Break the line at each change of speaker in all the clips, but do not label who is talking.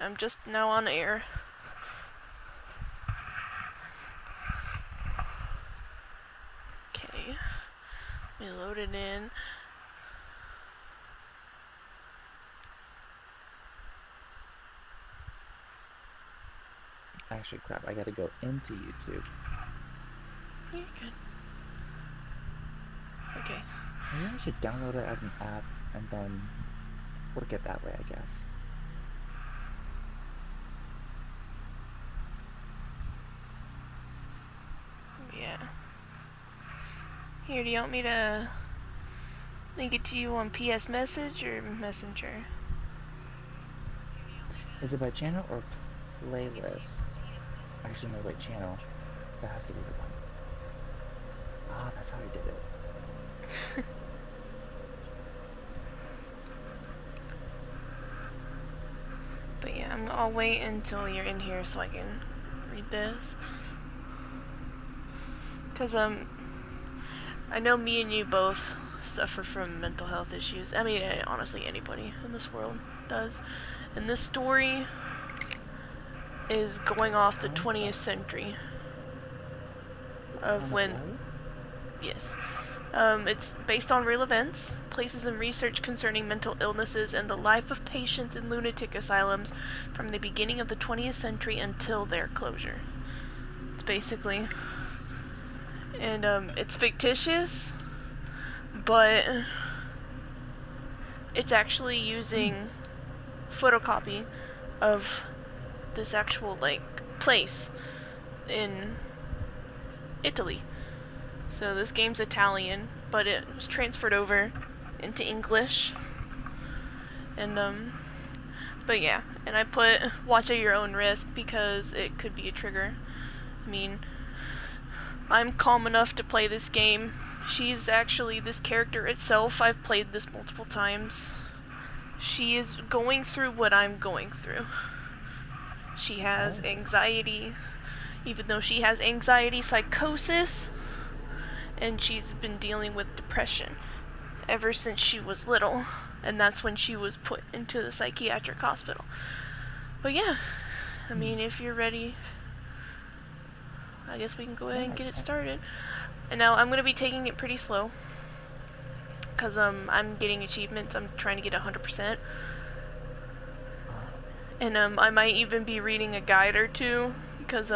I'm just now on air. Okay. Let me load it in.
Actually, crap, I gotta go into YouTube.
You're good. Okay.
Maybe I should download it as an app and then work it that way, I guess.
Yeah. Here, do you want me to link it to you on PS Message or Messenger?
Is it by channel or playlist? Actually, no, wait, channel. That has to be the one. Ah, that's how I did it.
But yeah, I'll wait until you're in here so I can read this. Because, I know me and you both suffer from mental health issues. I mean, honestly, anybody in this world does. And this story is going off the
Kind
20th century of
of
when,
what?
yes. It's based on real events, places and research concerning mental illnesses, and the life of patients in lunatic asylums from the beginning of the 20th century until their closure. It's basically, and it's fictitious, but it's actually
Hmm.
using photocopy of this actual like place in Italy. So this game's Italian, but it was transferred over into English. And but yeah, and I put watch at your own risk because it could be a trigger. I mean, I'm calm enough to play this game. She's actually this character itself. I've played this multiple times. She is going through what I'm going through. She has
Oh.
anxiety, even though she has anxiety psychosis, and she's been dealing with depression ever since she was little, and that's when she was put into the psychiatric hospital. But yeah, I
Hmm.
mean, if you're ready, I guess we can go ahead
Yeah,
and get it started. And now I'm going to be taking it pretty slow, because I'm getting achievements. I'm trying to get 100%. And I might even be reading a guide or two, because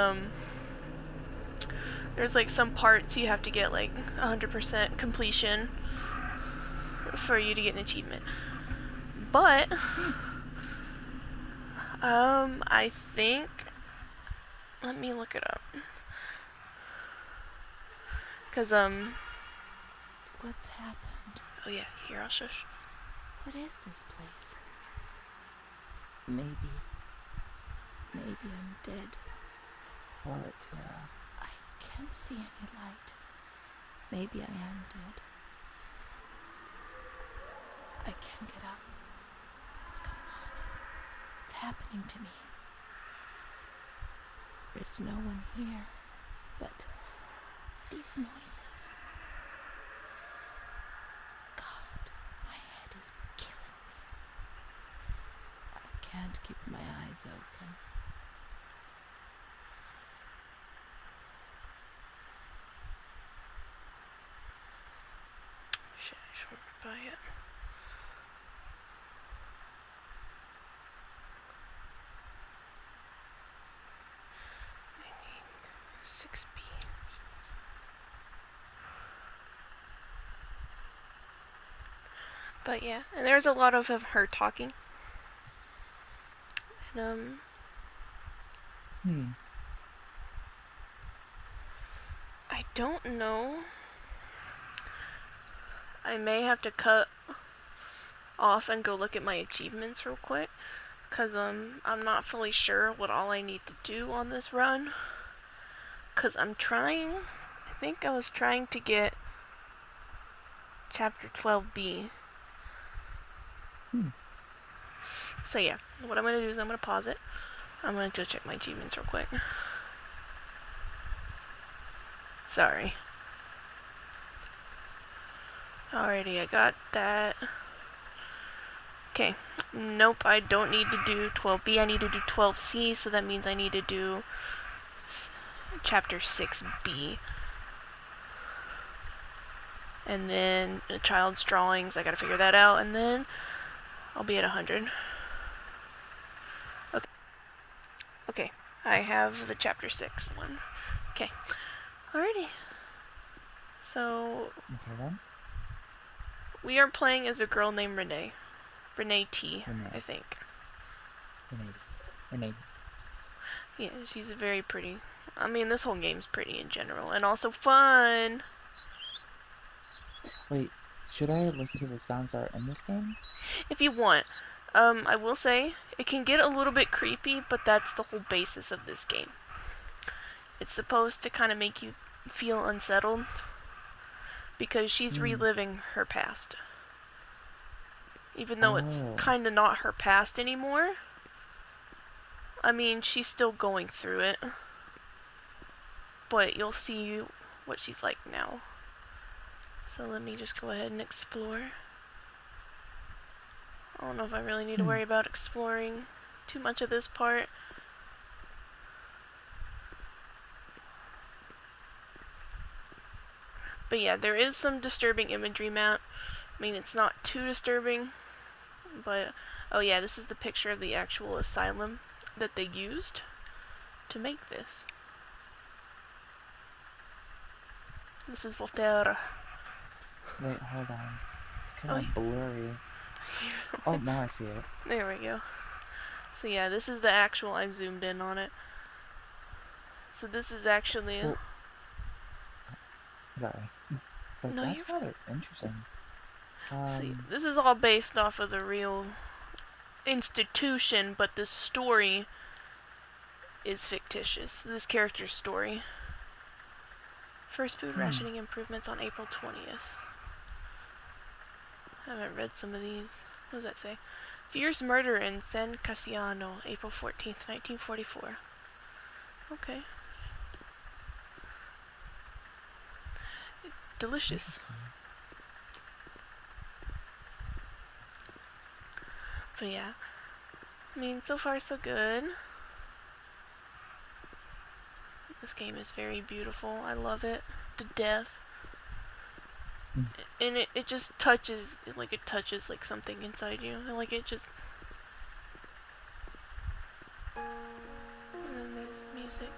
there's like some parts you have to get like 100% completion for you to get an achievement. But
hmm.
I think, let me look it up. Cause
What's happened?
oh yeah, here I'll shush.
What is this place? Maybe I'm dead.
What? Yeah.
I can't see any light. Maybe I am dead. I can't get up. What's going on? What's happening to me? There's no one here, but these noises. God, my head is killing me. I can't keep my eyes open.
Shit, I just went right by it. I need 6B. But yeah, and there's a lot of her talking. And
Hmm.
I don't know. I may have to cut off and go look at my achievements real quick, cause I'm not fully sure what all I need to do on this run. Cause I'm trying. I think I was trying to get chapter 12B.
Hmm.
So yeah, what I'm gonna do is I'm gonna pause it. I'm gonna go check my achievements real quick. Sorry. Alrighty, I got that. Okay. Nope, I don't need to do 12B. I need to do 12C, so that means I need to do chapter 6B. And then the child's drawings, I gotta figure that out, and then I'll be at 100. Okay. Okay, I have the chapter 6 one. Okay. Alrighty. So,
Okay then.
we are playing as a girl named Renee. Renee T,
Renee.
I think.
Renee.
Yeah, she's very pretty. I mean, this whole game's pretty in general, and also fun!
Wait, should I listen to the sounds that are in this game?
If you want. I will say, it can get a little bit creepy, but that's the whole basis of this game. It's supposed to kind of make you feel unsettled, because she's reliving her past. Even though it's kind of not her past anymore. I mean, she's still going through it. But you'll see what she's like now. So let me just go ahead and explore. I don't know if I really need to worry about exploring too much of this part. But yeah, there is some disturbing imagery map. I mean, it's not too disturbing, but oh yeah, this is the picture of the actual asylum that they used to make this. This is Voltaire.
Wait, hold on. It's kind of blurry. Oh, now I see it.
There we go. So yeah, this is the actual, I'm zoomed in on it. So this is actually...
Well, sorry. But
no,
that's rather interesting.
See, this is all based off of the real institution, but this story is fictitious. This character's story. First food rationing improvements on April 20th. I haven't read some of these. What does that say? Fierce murder in San Cassiano, April 14th, 1944. Okay. Delicious. But yeah. I mean, so far so good. This game is very beautiful. I love it to death. And it just touches, like it touches like something inside you. And like it just... And then there's music.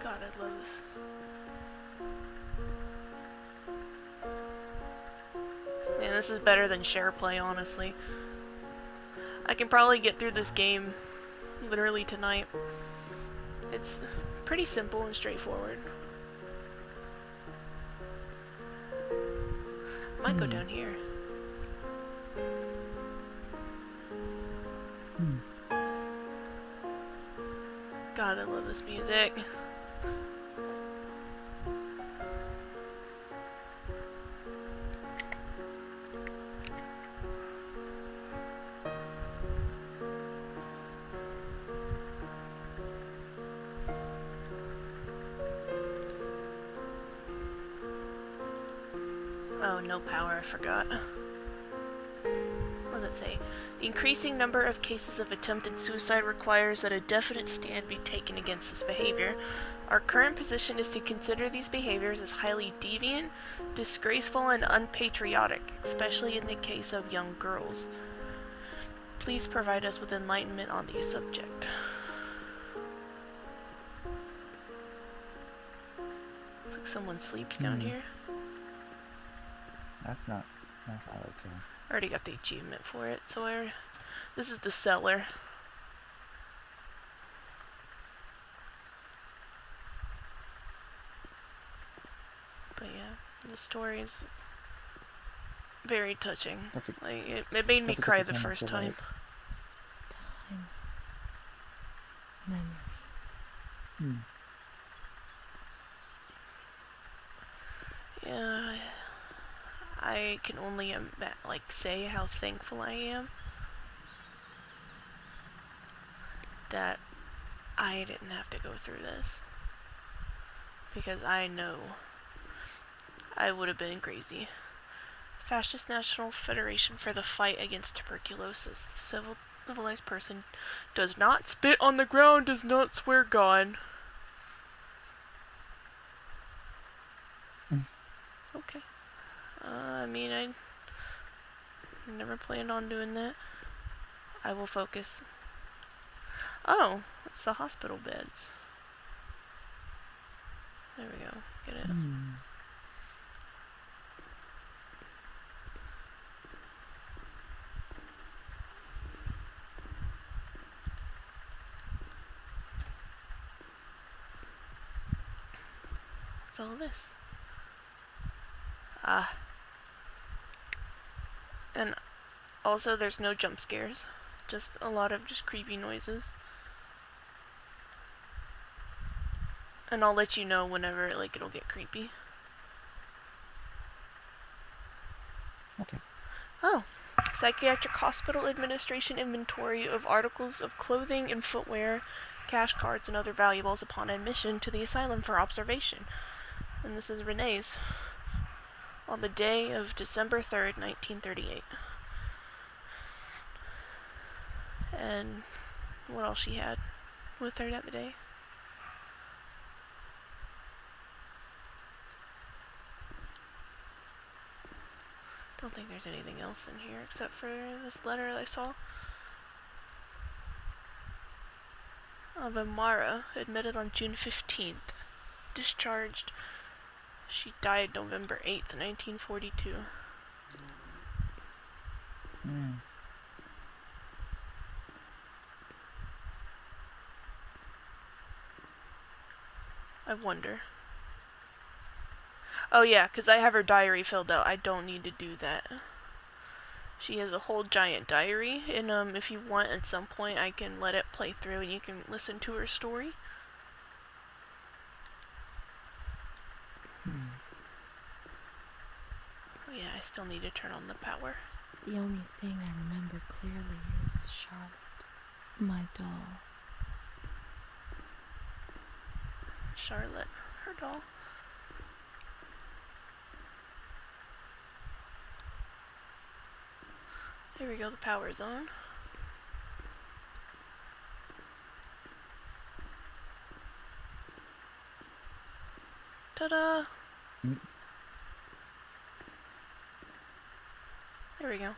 God, I love this. Man, this is better than SharePlay, honestly. I can probably get through this game literally tonight. It's pretty simple and straightforward. I might go down here. God, I love this music. Oh, no power, I forgot. What does it say? The increasing number of cases of attempted suicide requires that a definite stand be taken against this behavior. Our current position is to consider these behaviors as highly deviant, disgraceful, and unpatriotic, especially in the case of young girls. Please provide us with enlightenment on the subject. Looks like someone sleeps down here.
That's not okay.
I already got the achievement for it, so this is the cellar. But yeah, the story is very touching. Like it made me cry the first time.
Time. Memory.
Yeah, I can only say how thankful I am that I didn't have to go through this. Because I know I would have been crazy. Fascist National Federation for the Fight Against Tuberculosis. The civilized person does not spit on the ground, does not swear God. Okay. I mean, I never planned on doing that. I will focus. Oh, it's the hospital beds. There we go. Get it. What's all this? And also there's no jump scares. Just a lot of just creepy noises. And I'll let you know whenever, like, it'll get creepy.
Okay.
Oh. Psychiatric Hospital Administration inventory of articles of clothing and footwear, cash cards, and other valuables upon admission to the asylum for observation. And this is Renee's. On the day of December 3rd, 1938. And what else she had with her that day? Don't think there's anything else in here except for this letter that I saw. Amara, admitted on June 15th. Discharged. She died November 8th, 1942. I wonder. Oh yeah, because I have her diary filled out. I don't need to do that. She has a whole giant diary, and if you want at some point I can let it play through and you can listen to her story. Oh yeah, I still need to turn on the power.
The only thing I remember clearly is Charlotte, my doll.
Charlotte, her doll. Here we go, the power's on. Ta-da! There we go.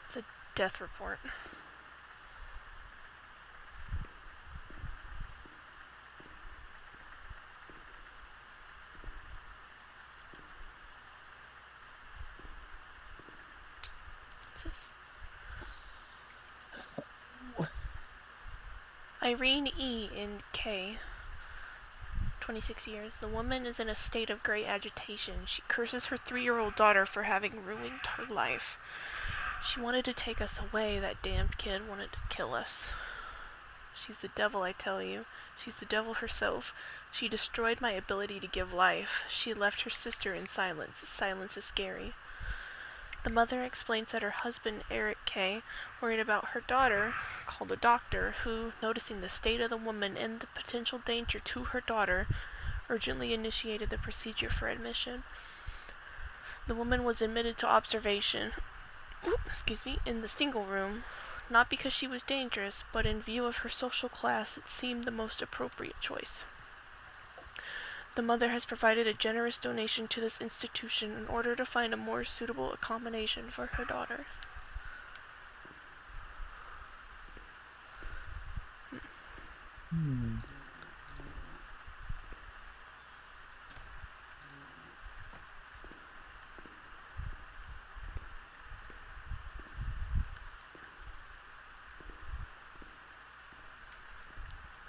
It's a death report. What's this? Irene E. in K. 26 years. The woman is in a state of great agitation. She curses her 3-year-old daughter for having ruined her life. She wanted to take us away. That damned kid wanted to kill us. She's the devil, I tell you. She's the devil herself. She destroyed my ability to give life. She left her sister in silence. Silence is scary. The mother explains that her husband, Eric K., worried about her daughter, called a doctor, who, noticing the state of the woman and the potential danger to her daughter, urgently initiated the procedure for admission. The woman was admitted to observation, in the single room, not because she was dangerous, but in view of her social class, it seemed the most appropriate choice. The mother has provided a generous donation to this institution in order to find a more suitable accommodation for her daughter.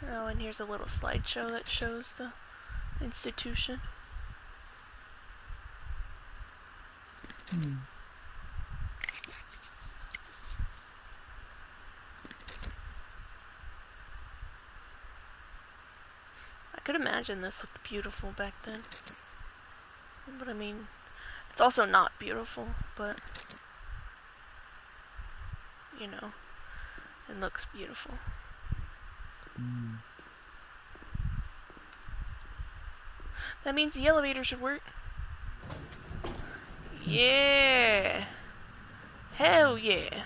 Oh, and here's a little slideshow that shows the institution. I could imagine this looked beautiful back then. But I mean, it's also not beautiful, but, you know, It looks beautiful.
Mm.
That means the elevator should work. Yeah. Hell yeah.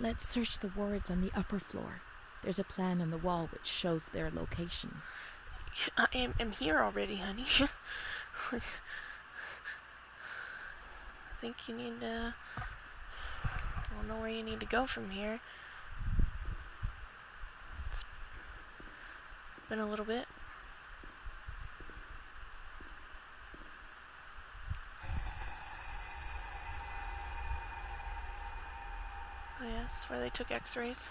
Let's search the wards on the upper floor. There's a plan on the wall which shows their location.
I am here already, honey. I think you need to... I don't know where you need to go from here. It's been a little bit. Oh yeah, this is where they took x-rays.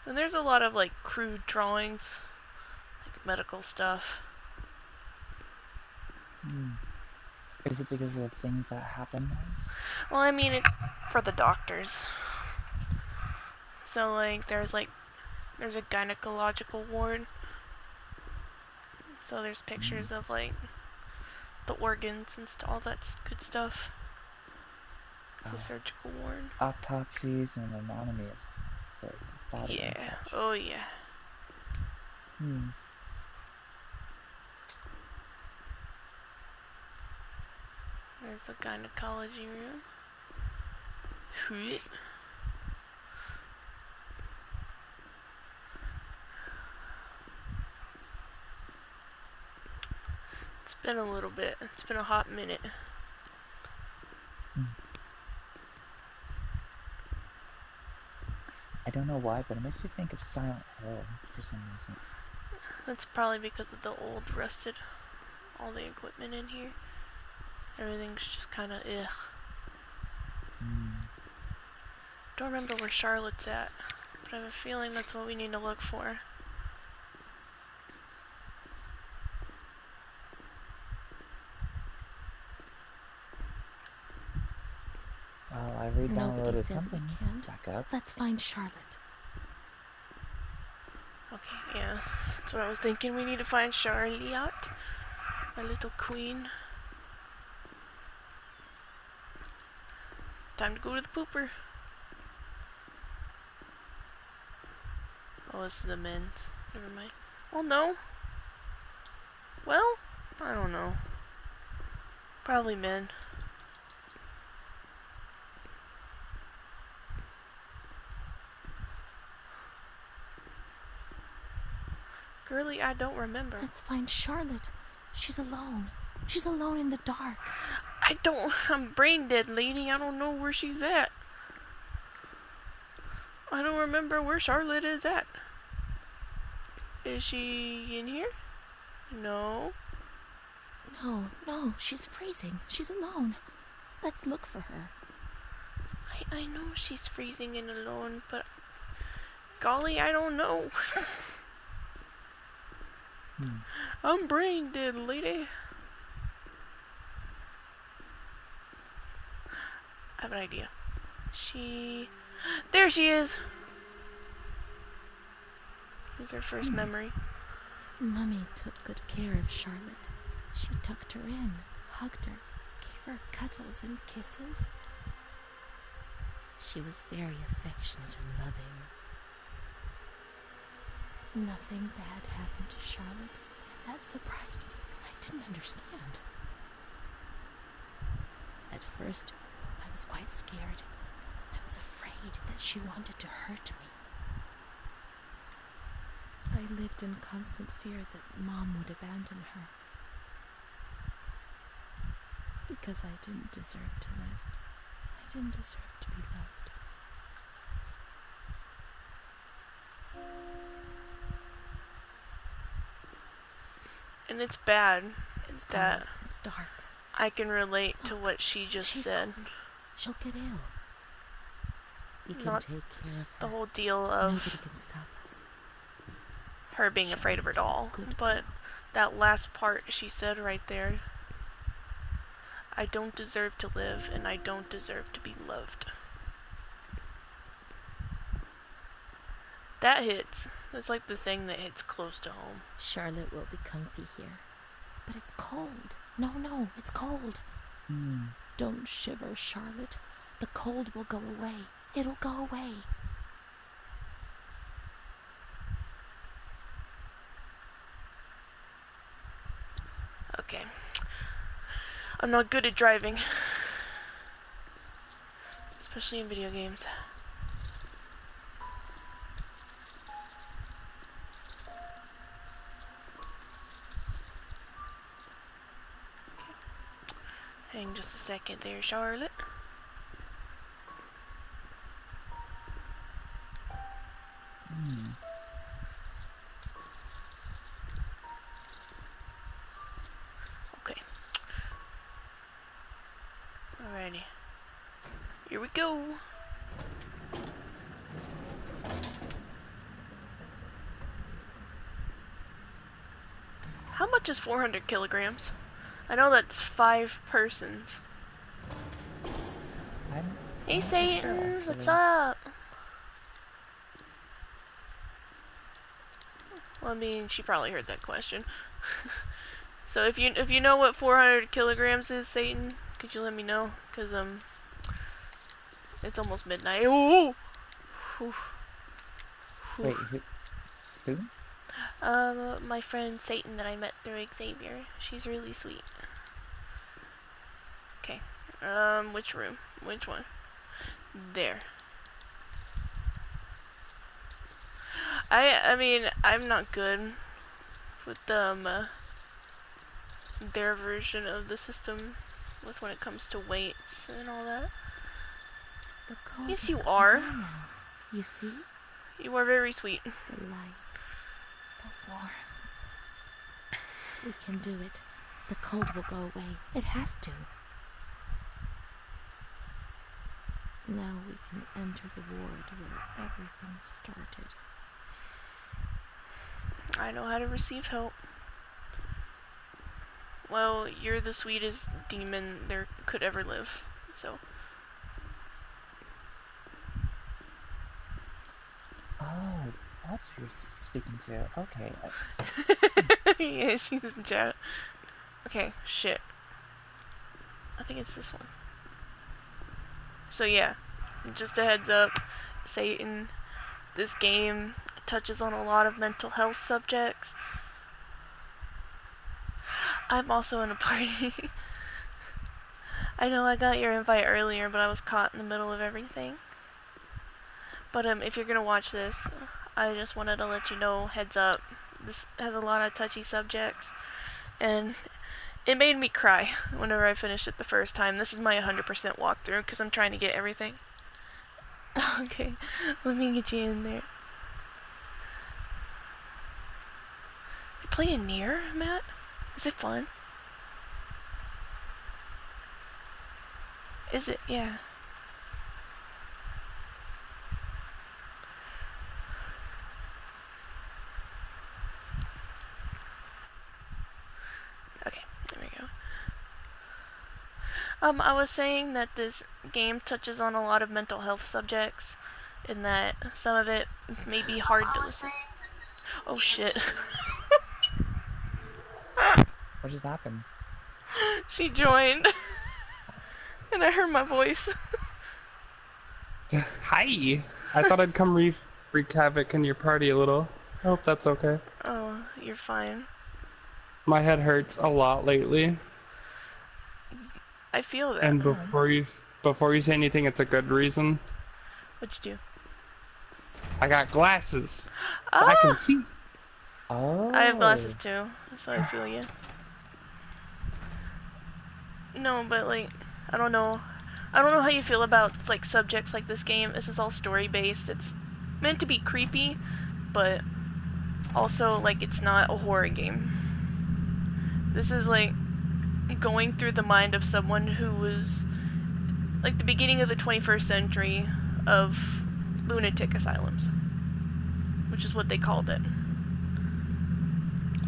And there's a lot of like crude drawings, like medical stuff.
Is it because of things that happen?
Well, I mean, for the doctors. So like, there's a gynecological ward. So there's pictures of like the organs and all that good stuff. It's a surgical ward.
Autopsies and anatomy of the body and such.
Oh yeah. There's the gynecology room. It's been a little bit. It's been a hot minute.
I don't know why, but it makes me think of Silent Hill for some reason.
That's probably because of the old rusted, all the equipment in here. Everything's just kind of ugh. Don't remember where Charlotte's at, but I have a feeling that's what we need to look for.
Well, I re-downloaded something. Back up.
Let's find Charlotte.
Okay, yeah. That's what I was thinking. We need to find Charlotte, my little queen. Time to go to the pooper. Oh, this is the men's. Never mind. Well, no. Well, I don't know. Probably men. Girly, I don't remember.
Let's find Charlotte. She's alone. She's alone in the dark.
I'm brain dead, lady. I don't know where she's at. I don't remember where Charlotte is at. Is she in here? No.
No, she's freezing. She's alone. Let's look for her.
I know she's freezing and alone, but golly, I don't know. I'm brain dead, lady. I have an idea. There she is! Here's her first memory.
Mummy took good care of Charlotte. She tucked her in, hugged her, gave her cuddles and kisses. She was very affectionate and loving. Nothing bad happened to Charlotte, and that surprised me. I didn't understand. At first, I was quite scared. I was afraid that she wanted to hurt me. I lived in constant fear that Mom would abandon her. Because I didn't deserve to live. I didn't deserve to be loved.
And it's bad.
It's
that
cold. It's dark.
I can relate to what she just said.
Cold. She'll get ill. We can
Not
take care of her.
The whole deal of
Nobody can stop us.
her being afraid of her doll, but that last part she said right there, I don't deserve to live, and I don't deserve to be loved. That hits. That's like the thing that hits close to home.
Charlotte will be comfy here. But it's cold. No, it's cold. Don't shiver, Charlotte. The cold will go away. It'll go away.
Okay. I'm not good at driving. Especially in video games. Hang just a second there, Charlotte. Okay. Alrighty. Here we go. How much is 400 kilograms? I know that's 5 persons. Hey Satan, what's up? Well, I mean, she probably heard that question. So if you know what 400 kilograms is, Satan, could you let me know? Cause it's almost midnight. Ooh.
Wait, who?
My friend Satan that I met through Xavier. She's really sweet. Okay. Which room? Which one? There. I mean, I'm not good with their version of the system with when it comes to weights and all that.
The cold
Yes,
is
you
gone
are.
now. You see?
You are very sweet.
The light. The warmth. We can do it. The cold will go away. It has to. Now we can enter the ward where everything started.
I know how to receive help. Well, you're the sweetest demon there could ever live, so.
Oh, that's who you're speaking to. Okay.
Yeah, she's in chat. Okay, shit. I think it's this one. So yeah, just a heads up, Satan, this game touches on a lot of mental health subjects. I'm also in a party. I know I got your invite earlier, but I was caught in the middle of everything. But if you're gonna watch this, I just wanted to let you know, heads up, this has a lot of touchy subjects, and it made me cry whenever I finished it the first time. This is my 100% walkthrough, because I'm trying to get everything. Okay, let me get you in there. You playing Nier, Matt? Is it fun? Is it? Yeah. Okay, there we go. I was saying that this game touches on a lot of mental health subjects, and that some of it may be hard to listen. Oh shit.
What just happened?
She joined. And I heard my voice.
Hi! I thought I'd come wreak havoc in your party a little. I hope that's okay.
Oh, you're fine.
My head hurts a lot lately.
I feel that.
And before you say anything, it's a good reason.
What'd you do?
I got glasses.
Ah!
I can see.
Oh.
I have glasses too, so I feel you. No, but like, I don't know how you feel about like subjects like this game. This is all story based. It's meant to be creepy, but also like it's not a horror game. This is like going through the mind of someone who was like the beginning of the 21st century of lunatic asylums, which is what they called it.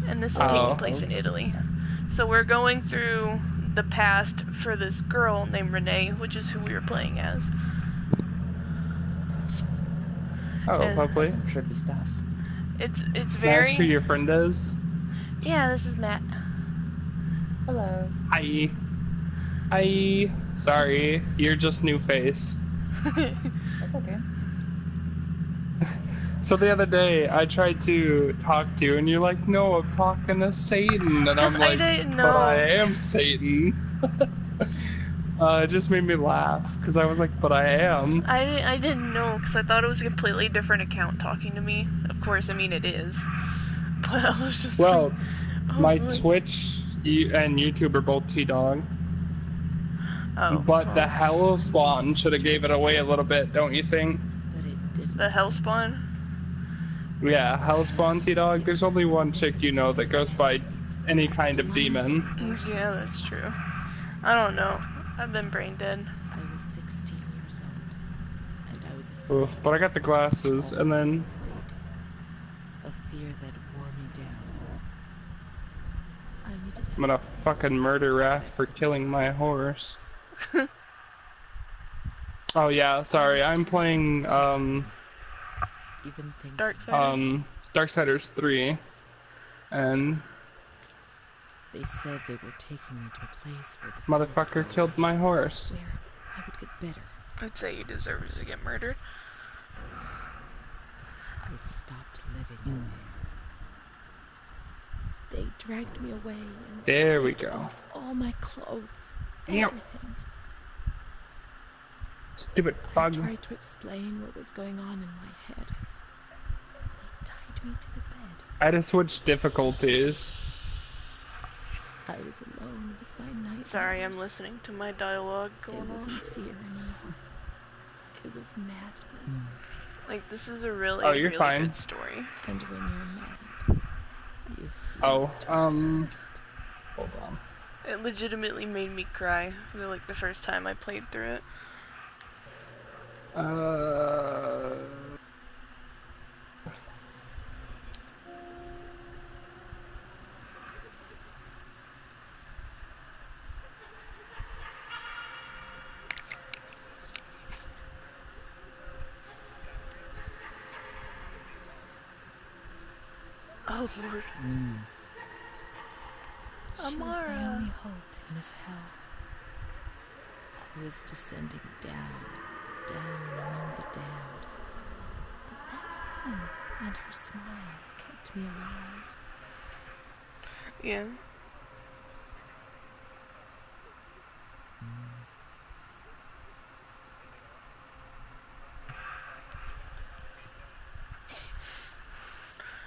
And this is taking place in Italy. So we're going through the past for this girl named Renee, which is who we were playing as.
Oh,
And
lovely.
Some trippy stuff.
it's
Can I ask who
very.
your friend is?
Yeah, this is Matt.
Hello.
Hi. Hi. Sorry, you're just new face.
That's okay.
So the other day, I tried to talk to you, and you're like, "No, I'm talking to Satan," and
'Cause
I'm
I
like,
didn't
"But I
know.
am Satan." It just made me laugh because I was like, "But I am."
I didn't know because I thought it was a completely different account talking to me. Of course, I mean it is. But I was just
Well,
like, oh,
my
boy.
Twitch and YouTube are both T-Dog,
Oh,
but the
well,
Hell Spawn should have gave it away a little bit, don't you think?
But it didn't.
the Hellspawn.
Yeah, Hellspawn T-Dog. There's only one chick you know that goes by any kind of demon.
Yeah, that's true. I don't know. I've been brain dead.
I was 16 years old, and I was afraid.
Oof, but I got the glasses, and
Always
then
afraid. A fear that wore me down. I needed
I'm gonna
help.
fucking murder Raph for killing my horse. Oh yeah, sorry, I'm playing
Even thinking.
Darksiders.
Darksiders 3, and
They said they were taking me to a place where the
motherfucker
fear would
killed
go
my
away,
horse.
where I would get better.
I'd say you deserve to get murdered.
I stopped living in there. They dragged me away and
There we
stripped
go.
off all my clothes,
Yep.
everything.
Stupid
I
bug.
tried to explain what was going on in my head. They tied me to the bed.
I had to switch difficulties.
I was alone with my nightmares.
Sorry, I'm listening to my dialogue
It
going
wasn't
off.
fear anymore. It was madness.
Like, this is a really,
Oh, you're
really
fine.
good story.
And when you're mad, you cease
Oh,
to exist.
hold on.
It legitimately made me cry, like, the first time I played through it. Oh, Lord.
She was my
Amara.
only hope in this hell. I was descending down, down among the damned. But that woman and her smile kept me alive.
Yeah.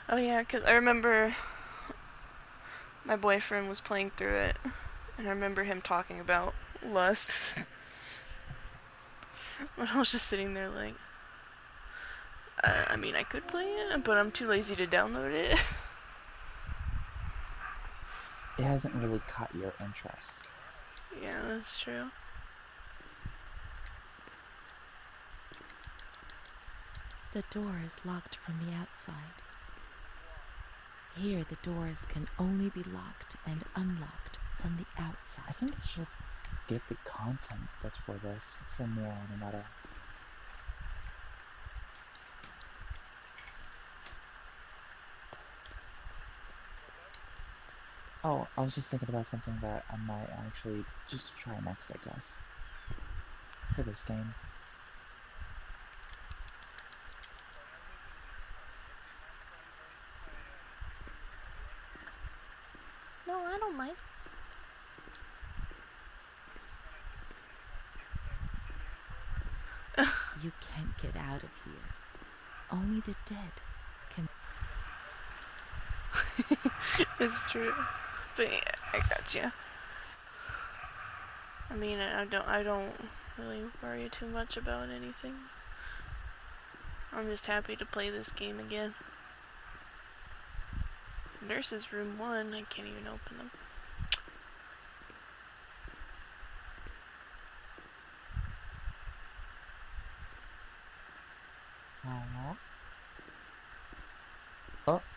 Oh, yeah, because I remember my boyfriend was playing through it, and I remember him talking about lust. But I was just sitting there like, I mean, I could play it, but I'm too lazy to download it.
It hasn't really caught your interest.
Yeah, that's true.
The door is locked from the outside. Here, the doors can only be locked and unlocked from the
I
outside.
think I should get the content that's for this for more on another. Oh, I was just thinking about something that I might actually just try next, I guess. For this game.
No, I don't mind.
You can't get out of here. Only the dead can.
It's true. But yeah, I got you. I mean, I don't really worry too much about anything. I'm just happy to play this game again. Nurse's room 1, I can't even open them.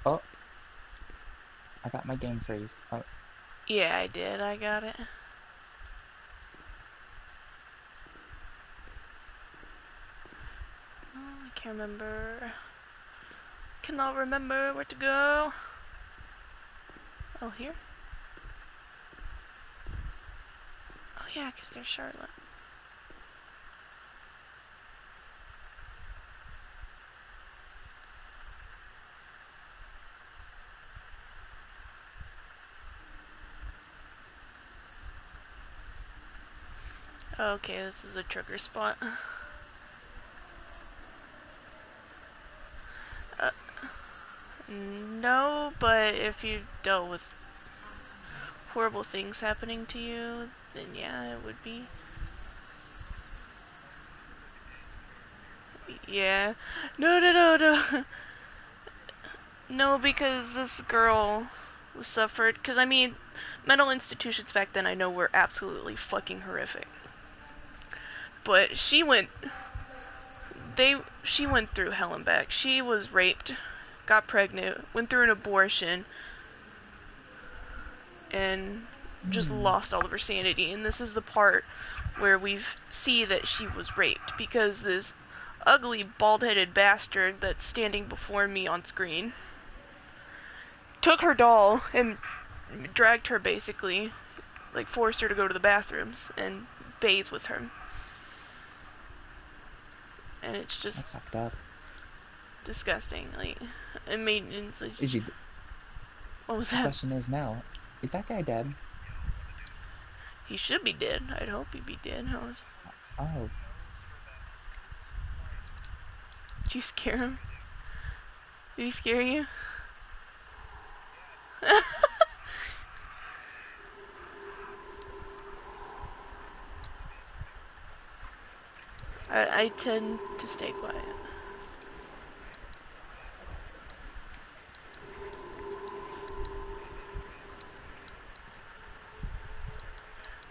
Oh. I got my game freeze. Oh.
Yeah, I did. I got it. can't remember. Cannot remember where to go. Oh, here? Oh yeah, because there's Charlotte. Okay, this is a trigger spot. No, but if you dealt with horrible things happening to you, then yeah, it would be. Yeah. No. No, because this girl suffered. Because, I mean, mental institutions back then I know were absolutely fucking horrific. But she went through hell and back. She was raped, got pregnant, went through an abortion, and just lost all of her sanity. And this is the part where we see that she was raped, because this ugly, bald-headed bastard that's standing before me on screen took her doll and dragged her, basically, like forced her to go to the bathrooms and bathe with her. And it's just
That's fucked up.
disgusting. Like, it made it, like,
Is he?
what was
The
that?
question is now, is that guy dead?
He should be dead. I'd hope he'd be dead.
Oh,
Did you scare him? Did he scare you? I tend to stay quiet.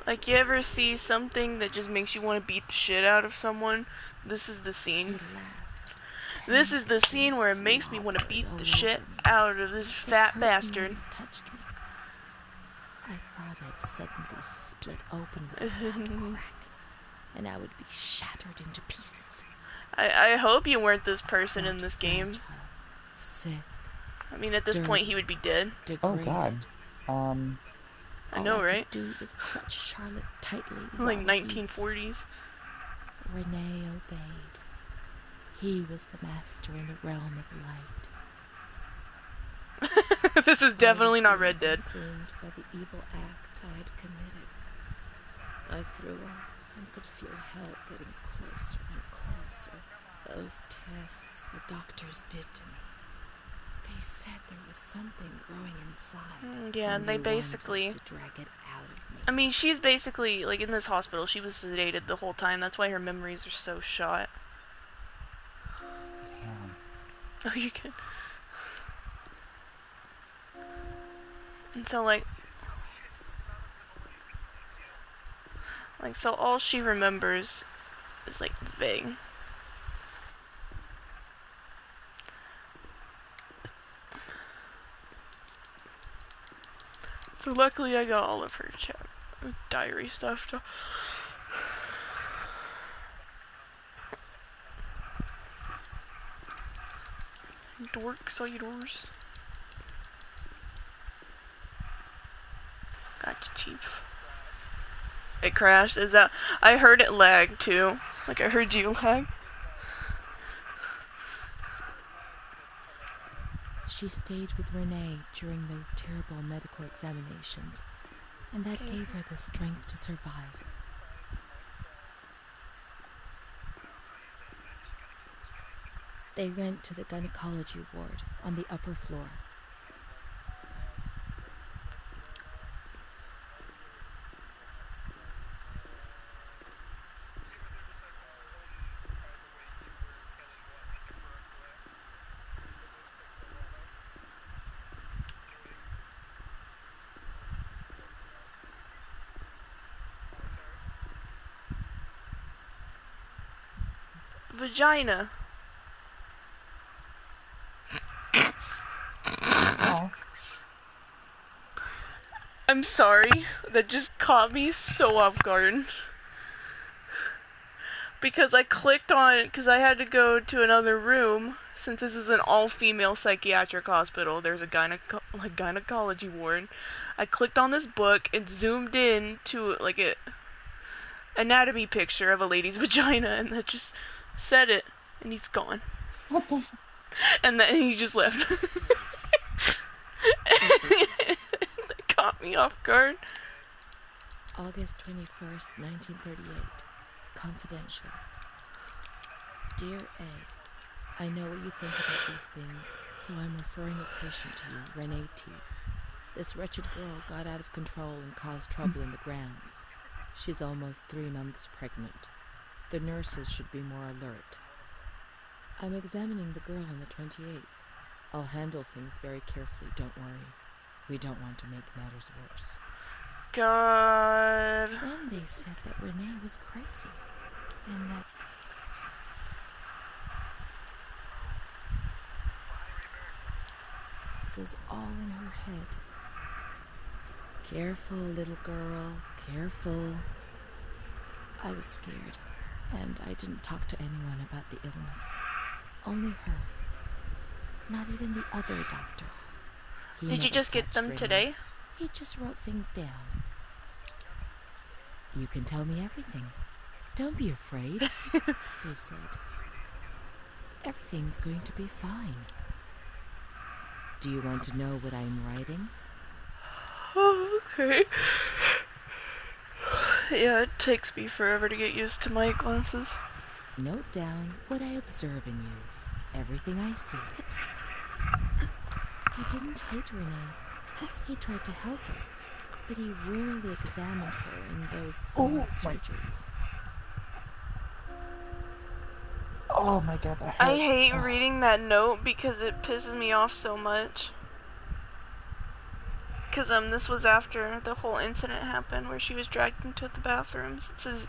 Like, you ever see something that just makes you want to beat the shit out of someone? This is the scene. This is the scene where it makes me want to beat the shit out of this fat bastard.
Touched me. I thought I'd suddenly split open with a loud crack, and I would be shattered into pieces.
I hope you weren't this person in this game.
Sick.
I mean, at this point, he would be dead.
oh God.
I know,
All
right?
I could do was clutch Charlotte tightly.
Like
while
1940s.
Renee obeyed. He was the master in the realm of light.
This is definitely not Red Dead.
Consumed by the evil act I had committed. I threw up and could feel hell getting closer and closer. Those tests the doctors did to me. They said there was something growing inside.
Yeah, and they basically
wanted to drag it out of me.
I mean, she's basically, like, in this hospital, she was sedated the whole time. That's why her memories are so shot.
Damn.
Oh, you can. And so, like, so all she remembers is, like, vague. So luckily I got all of her diary stuff. Dork siders. Gotcha, Chief. It crashed? Is that... I heard it lag, too. Like, I heard you lag.
She stayed with Renee during those terrible medical examinations, and that gave her the strength to survive. They went to the gynecology ward on the upper floor.
Vagina.
Oh.
I'm sorry. That just caught me so off guard. because I clicked on, because I had to go to another room, since this is an all-female psychiatric hospital, there's a gynecology ward. I clicked on this book and zoomed in to, like, a anatomy picture of a lady's vagina, and that just said it, and he's gone.
What the?
And then he just left. That caught me off guard.
August 21st, 1938. Confidential. Dear A, I know what you think about these things, so I'm referring a patient to you, Renee T. This wretched girl got out of control and caused trouble in the grounds. She's almost 3 months pregnant. The nurses should be more alert. I'm examining the girl on the 28th. I'll handle things very carefully, don't worry. We don't want to make matters worse.
God.
Then they said that Renee was crazy, and that it was all in her head. Careful, little girl, careful. I was scared, and I didn't talk to anyone about the illness. Only her. Not even the other doctor.
Did you just get them today?
He just wrote things down. You can tell me everything. Don't be afraid, he said. Everything's going to be fine. Do you want to know what I'm writing?
Okay. Yeah, it takes me forever to get used to my glasses.
Note down what I observe in you. Everything I see. He didn't hate Renee. He tried to help her, but he rarely examined her in those small surgeries.
Oh my god, that hurt.
I hate reading that note because it pisses me off so much. Because this was after the whole incident happened where she was dragged into the bathrooms. It says,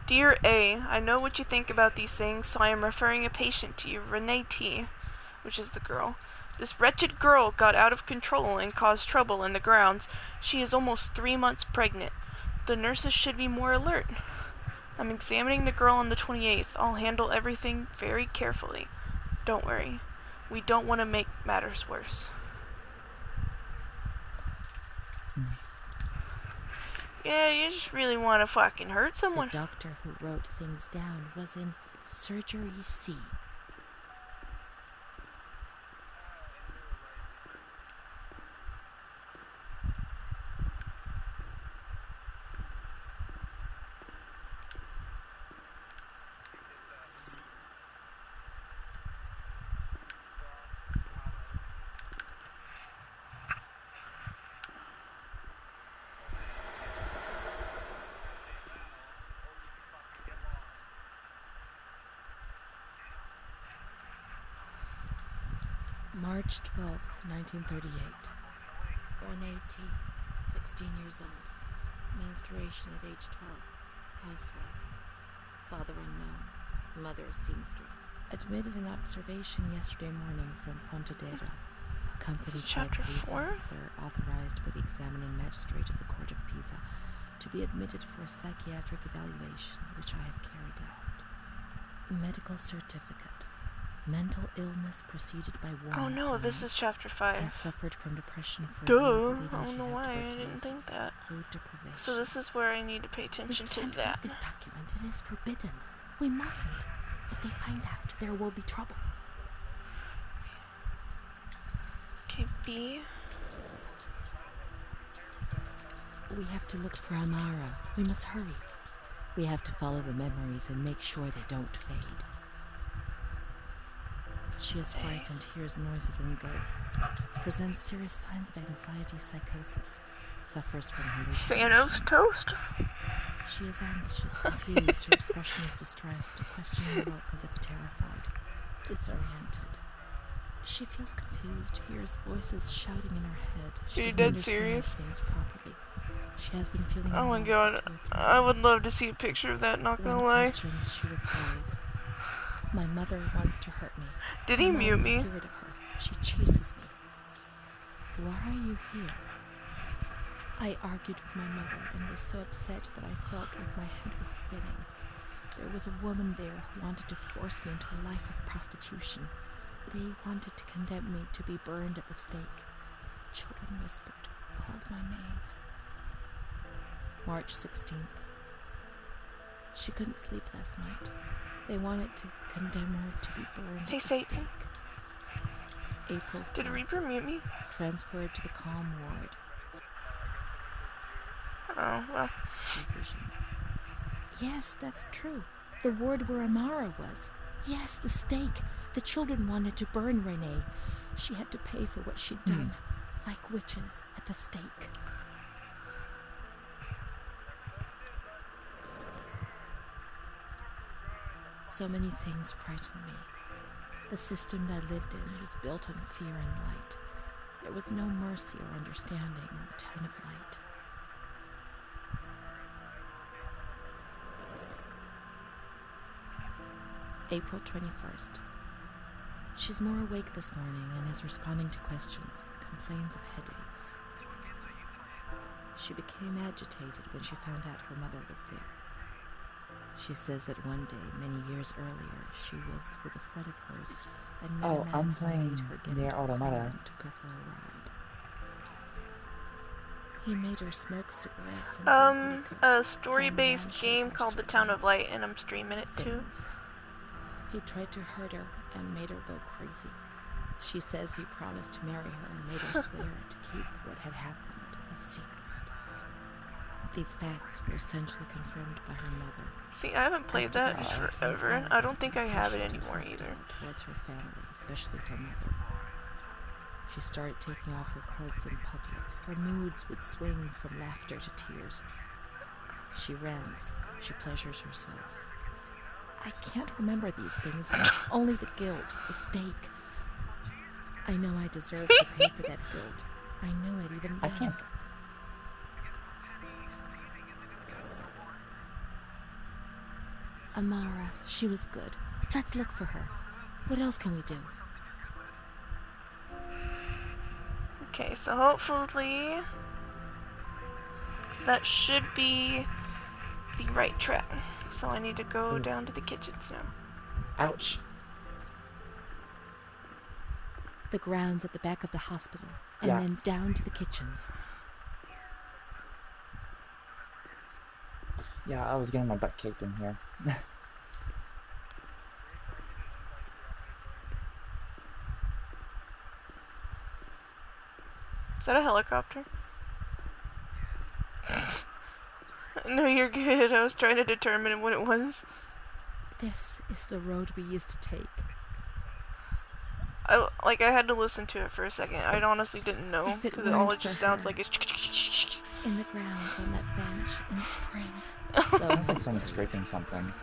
Dear A, I know what you think about these things, so I am referring a patient to you, Renee T, which is the girl. This wretched girl got out of control and caused trouble in the grounds. She is almost 3 months pregnant. The nurses should be more alert. I'm examining the girl on the 28th. I'll handle everything very carefully. Don't worry. We don't want to make matters worse. Yeah, you just really want to fucking hurt someone.
The doctor who wrote things down was in Surgery C. March 12th, 1938. Renee T., 16 years old. Menstruation at age 12. Housewife. Father unknown. Mother seamstress. Admitted in observation yesterday morning from Pontedera, accompanied by a police officer authorized by the examining magistrate of the Court of Pisa to be admitted for a psychiatric evaluation, which I have carried out. Medical certificate. Mental illness preceded by warning
Oh no, this is chapter 5.
Has suffered from depression for
Duh,
a year,
I don't know why I didn't think that.
Food deprivation.
So this is where I need to pay attention to that.
This document, it is forbidden. We mustn't. If they find out, there will be trouble.
Okay, B.
We have to look for Amara. We must hurry. We have to follow the memories and make sure they don't fade. She is frightened, hears noises and ghosts, presents serious signs of anxiety psychosis, suffers from hallucinations.
Thanos toast?
She is anxious, confused, her expression is distressed, a questioning look as if terrified, disoriented. She feels confused, hears voices shouting in her head. She doesn't understand things properly. She has been feeling
oh my god, I would love to see a picture of that, not gonna lie.
Question, she replies, my mother wants to hurt me.
Did he mute me?
I'm scared of her. She chases me. Why are you here? I argued with my mother and was so upset that I felt like my head was spinning. There was a woman there who wanted to force me into a life of prostitution. They wanted to condemn me to be burned at the stake. Children whispered, called my name. March 16th. She couldn't sleep last night. They wanted to condemn her to be burned at the
Satan.
stake. April 4th.
Did Reaper mute me?
Transferred to the calm ward.
Oh, well.
Vision. Yes, that's true. The ward where Amara was. Yes, the stake. The children wanted to burn Renee. She had to pay for what she'd done, like witches at the stake. So many things frightened me. The system I lived in was built on fear and light. There was no mercy or understanding in the town of light. April 21st. She's more awake this morning and is responding to questions, complains of headaches. She became agitated when she found out her mother was there. She says that one day, many years earlier, she was with a friend of hers and met a man
I'm
who
playing
made her get
near
into a car
Automata.
and took her for a ride. He made her smoke cigarettes and
A story-based game called The Town of Light, and I'm streaming it too.
He tried to hurt her and made her go crazy. She says he promised to marry her and made her swear to keep what had happened a secret. These facts were essentially confirmed by her mother.
See, I haven't played that in forever, and I don't think I have it anymore either.
Towards her family, especially her mother. She started taking off her clothes in public. Her moods would swing from laughter to tears. She rants. She pleasures herself. I can't remember these things. Only the guilt, the stake. I know I deserve to pay for that guilt. I know it even then.
I can't.
Amara, she was good. Let's look for her. What else can we do?
Okay, so hopefully that should be the right track. So I need to go down to the kitchens now.
Ouch.
The grounds at the back of the hospital, and
Yeah.
then down to the kitchens.
Yeah, I was getting my butt kicked in here.
Is that a helicopter? No, you're good. I was trying to determine what it was.
This is the road we used to take.
I had to listen to it for a second. I honestly didn't know,
If it
because all it
weren't
just
for
sounds
her.
like it's...
In the grounds on that bench in spring.
Sounds like someone scraping something.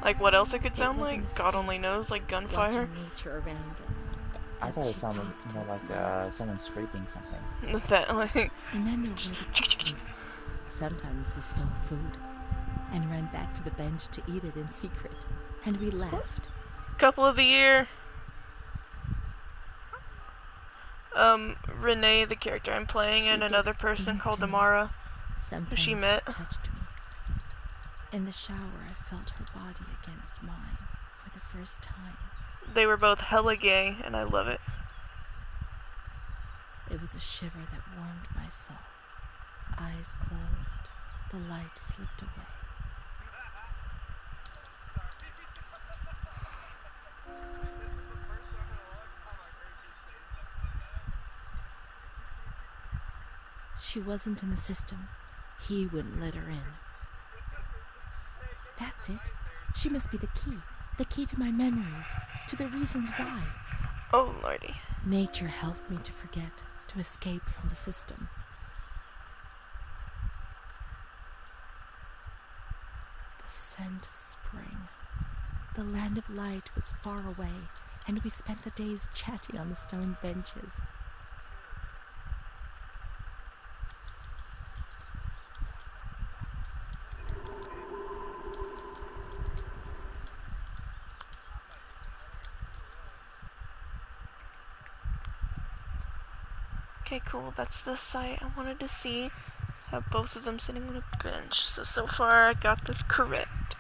Like what else it could
It
sound
was a
like?
mistake.
God only knows, like gunfire.
Watching nature around us.
I
As
thought it
she
sounded
talked
more
and
like
smiled.
someone scraping something.
That, like...
And then there were the kitchens. Sometimes we stole food and ran back to the bench to eat it in secret. And we laughed.
Couple of the year. Renee, the character I'm playing,
She
and
did
another person
things
called
to me.
Amara.
Sometimes
she met.
touched me. In the shower, I felt her body against mine for the first time.
They were both hella gay, and I love it.
It was a shiver that warmed my soul. Eyes closed, the light slipped away. She wasn't in the system. He wouldn't let her in. That's it. She must be the key to my memories, to the reasons why.
Oh, lordy.
Nature helped me to forget, to escape from the system. The scent of spring. The land of light was far away, and we spent the days chatting on the stone benches.
Okay, cool. That's the site I wanted to see. have both of them sitting on a bench. So far I got this correct.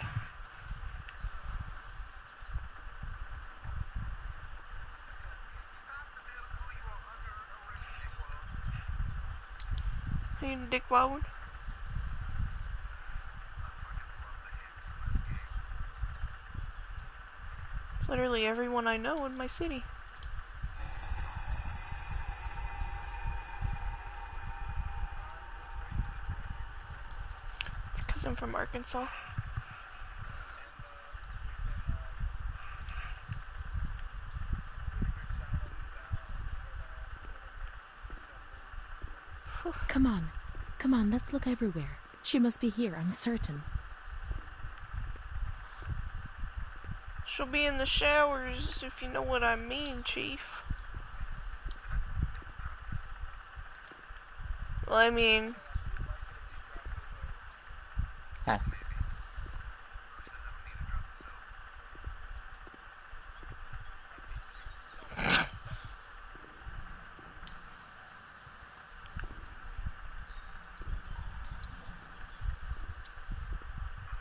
Hey, Dick Wildwood. It's literally everyone I know in my city. It's because I'm from Arkansas.
Come on, let's look everywhere. She must be here, I'm certain.
She'll be in the showers, if you know what I mean, Chief. Well, I mean...
Huh.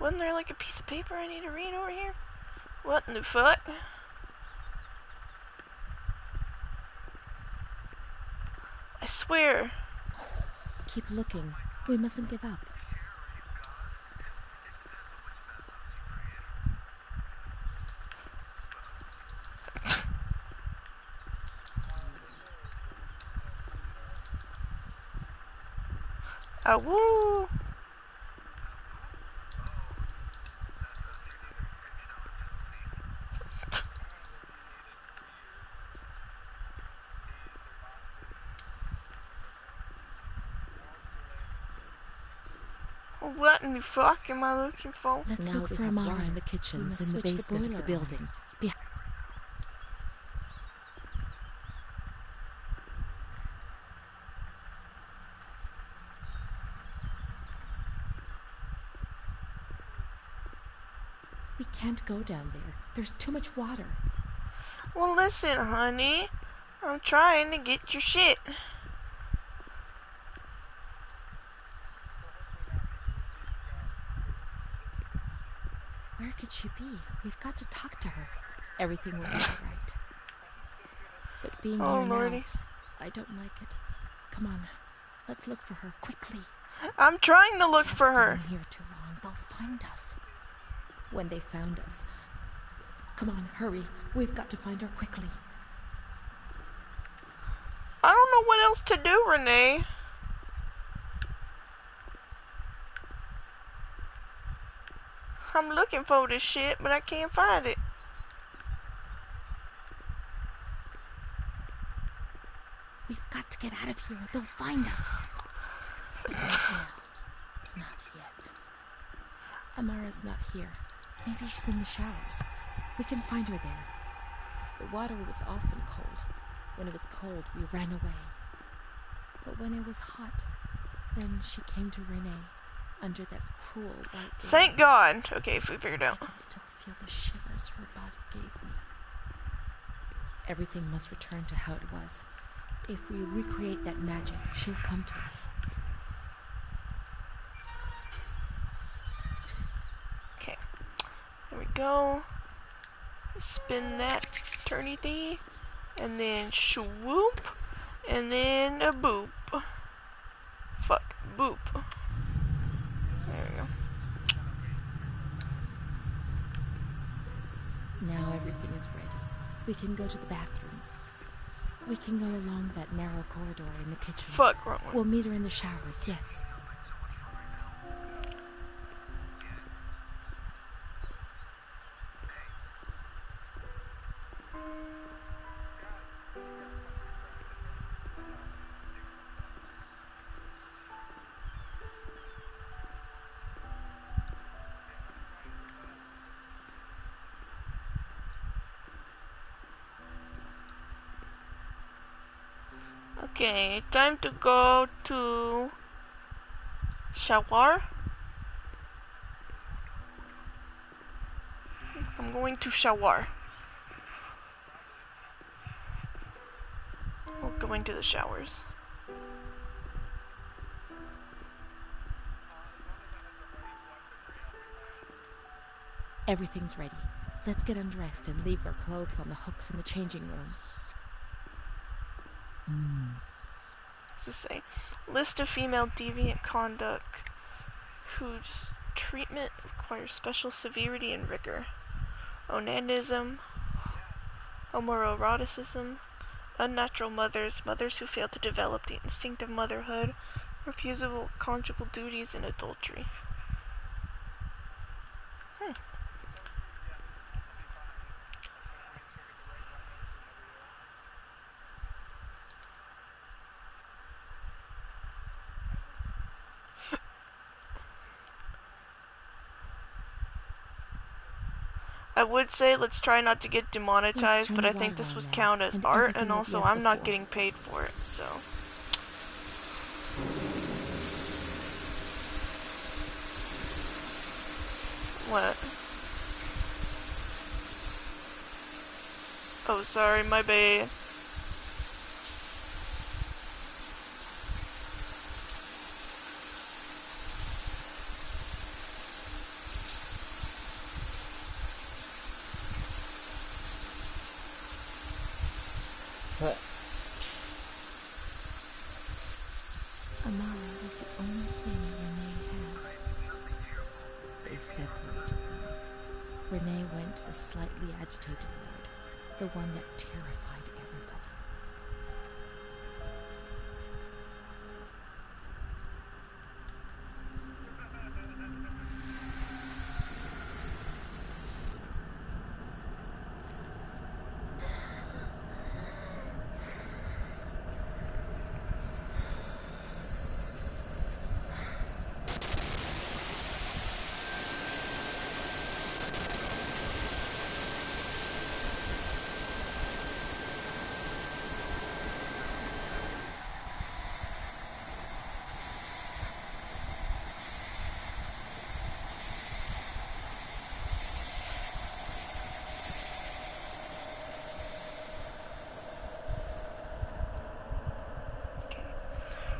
Wasn't there like a piece of paper I need to read over here? What in the fuck? I swear.
Keep looking. We mustn't give up.
Woo! What in the fuck am I looking for?
Let's
Now
look
we
for
have
Amara
water.
in the kitchens, in the
switch the
basement of the
boiler
building. We can't go down there. There's too much water.
Well, listen, honey. I'm trying to get your shit.
Where could she be? We've got to talk to her. Everything will be all right. But being
Oh,
here
lordy.
now, I don't like it. Come on, let's look for her quickly.
I'm trying to look
Can't
for
stay
her.
in here too long. They'll find us. When they found us, come on, hurry. We've got to find her quickly.
I don't know what else to do, Renee. I'm looking for this shit, but I can't find it.
We've got to get out of here. They'll find us. But not now. Not yet. Amara's not here. Maybe she's in the showers. We can find her there. The water was often cold. When it was cold, we ran away. But when it was hot, then she came to Renee under that cruel white light.
Thank God. Okay, if we figured out.
I can still feel the shivers her body gave me. Everything must return to how it was. If we recreate that magic, she'll come to us.
Okay. There we go. Spin that turny thingy. And then swoop. And then a boop. Fuck. Boop. There we go.
Now everything is ready. We can go to the bathrooms. We can go along that narrow corridor in the kitchen.
Fuck, wrong one.
We'll meet her in the showers, yes.
Okay, time to go to shower. I'm going to shower. We're going to the showers.
Everything's ready. Let's get undressed and leave our clothes on the hooks in the changing rooms.
What's this say? List of female deviant conduct whose treatment requires special severity and rigor. Onanism, homoeroticism, unnatural mothers, mothers who fail to develop the instinct of motherhood, refusal of conjugal duties, and adultery. I would say let's try not to get demonetized, but I think this was count as art, and also I'm not getting paid for it, so. What? Oh, sorry, my bad.
What?
Amara was the only thing Renee had. They separated them. Renee went to the slightly agitated ward, the one that terrified everybody.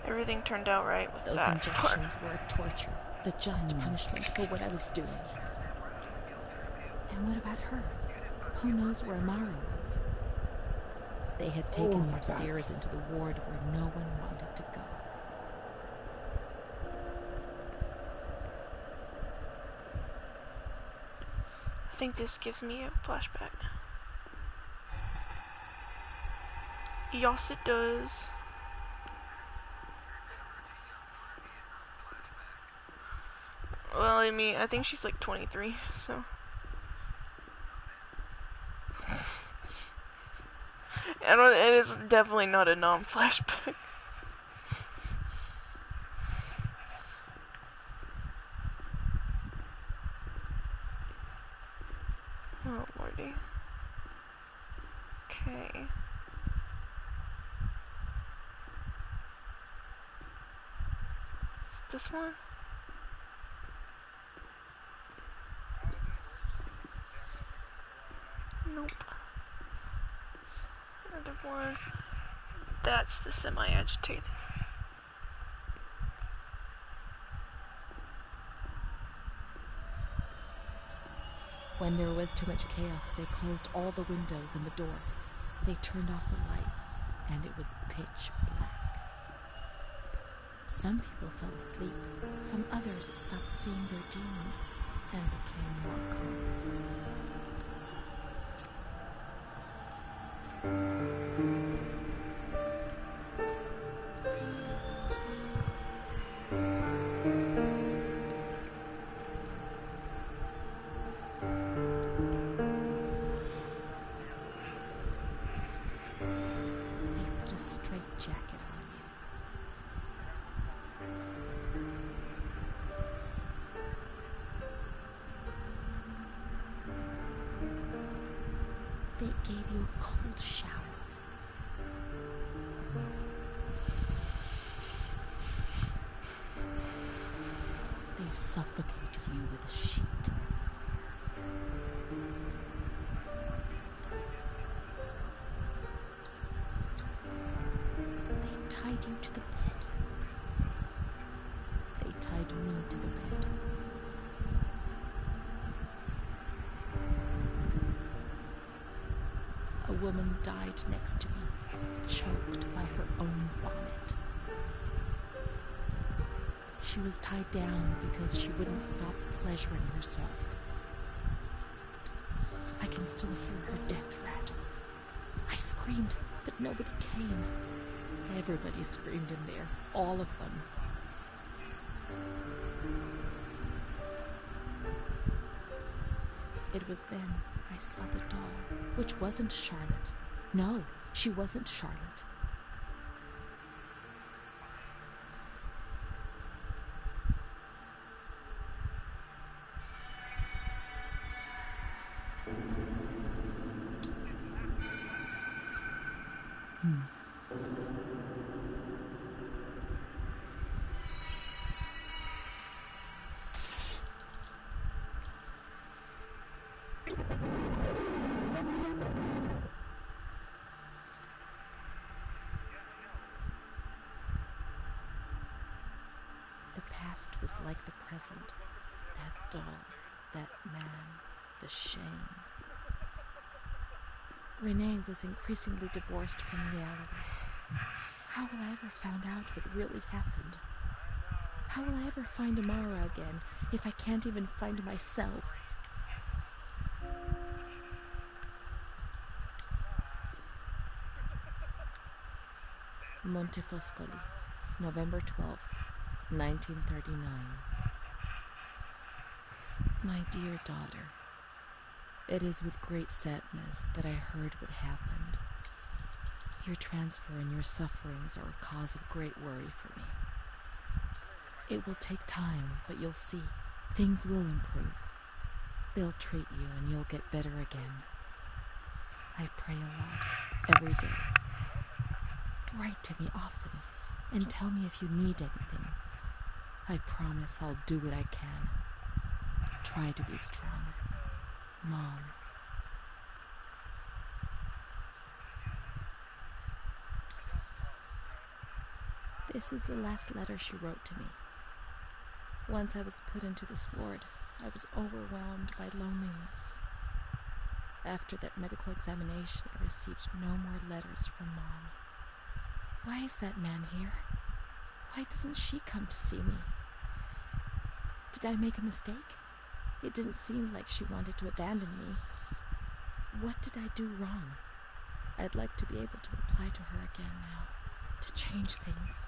Everything turned out right with
Those
that
injections were torture, the just punishment for what I was doing. And what about her? Who knows where Amara was? They had taken me upstairs into the ward where no one wanted to go.
I think this gives me a flashback. Yes, it does. Well, I mean, I think she's like 23, so. And it's definitely not a non-flashback. Oh, lordy. Okay. Is it this one? Nope. It's another one. That's the semi-agitated.
When there was too much chaos, they closed all the windows and the door. They turned off the lights, and it was pitch black. Some people fell asleep. Some others stopped seeing their demons and became more calm. They put a straight jacket on you. They gave you a cold shower. They suffocated you with a sheet. They tied you to the bed. They tied me to the bed. woman died next to me, choked by her own vomit. She was tied down because she wouldn't stop pleasuring herself. I can still hear her death rattle. I screamed, but nobody came. Everybody screamed in there, all of them. It was then I saw the doll, which wasn't Charlotte. No, she wasn't Charlotte. The past was like the present. That doll, that man, the shame. Renee was increasingly divorced from reality. How will I ever find out what really happened? How will I ever find Amara again if I can't even find myself? Montefoscoli, November 12th, 1939. My dear daughter, it is with great sadness that I heard what happened. Your transfer and your sufferings are a cause of great worry for me. It will take time, but you'll see. Things will improve. They'll treat you and you'll get better again. I pray a lot, every day. Write to me often and tell me if you need anything. I promise I'll do what I can. Try to be strong. Mom. This is the last letter she wrote to me. Once I was put into this ward, I was overwhelmed by loneliness. After that medical examination, I received no more letters from Mom. Why is that man here? Why doesn't she come to see me? Did I make a mistake? It didn't seem like she wanted to abandon me. What did I do wrong? I'd like to be able to reply to her again now, to change things.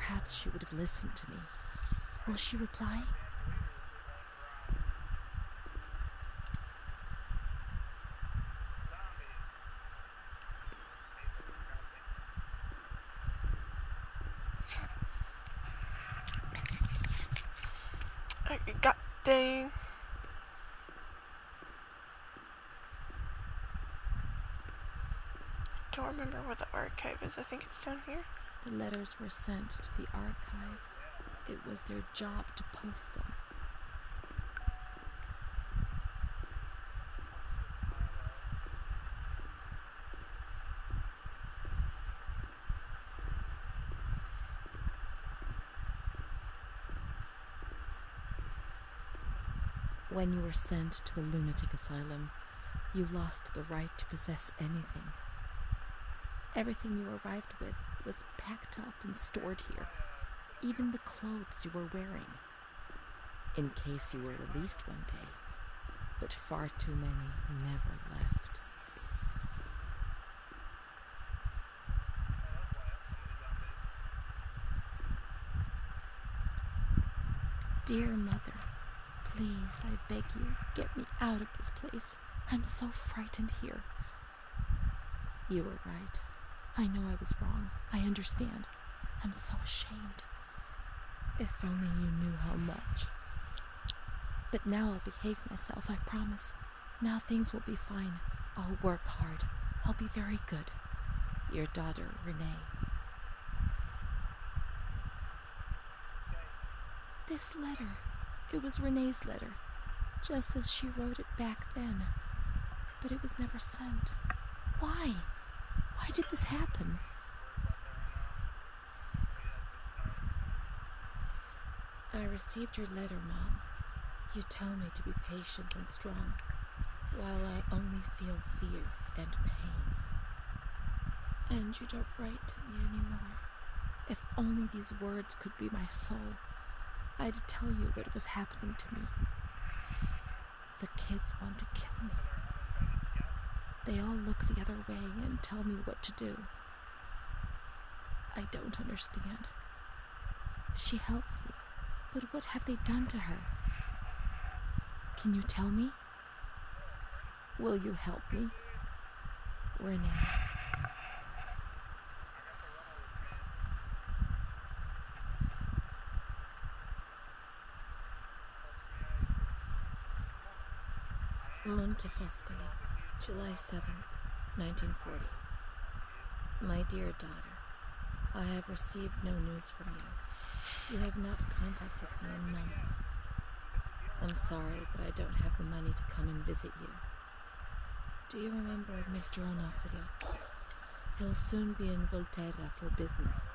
Perhaps she would have listened to me. Will she reply?
God dang. Don't remember where the archive is. I think it's down here.
The letters were sent to the archive. It was their job to post them. When you were sent to a lunatic asylum, you lost the right to possess anything. Everything you arrived with was packed up and stored here, even the clothes you were wearing, in case you were released one day, but far too many never left. Dear Mother, please, I beg you, get me out of this place. I'm so frightened here. You were right. I know I was wrong. I understand. I'm so ashamed. If only you knew how much. But now I'll behave myself, I promise. Now things will be fine. I'll work hard. I'll be very good. Your daughter, Renee. This letter. It was Renee's letter. Just as she wrote it back then. But it was never sent. Why? Why did this happen? I received your letter, Mom. You tell me to be patient and strong, while I only feel fear and pain. And you don't write to me anymore. If only these words could be my soul, I'd tell you what was happening to me. The kids want to kill me. They all look the other way and tell me what to do. I don't understand. She helps me, but what have they done to her? Can you tell me? Will you help me? Renee. Montefoscoli, July 7th, 1940. My dear daughter, I have received no news from you. You have not contacted me in months. I'm sorry, but I don't have the money to come and visit you. Do you remember Mr. Onofrio? He'll soon be in Volterra for business.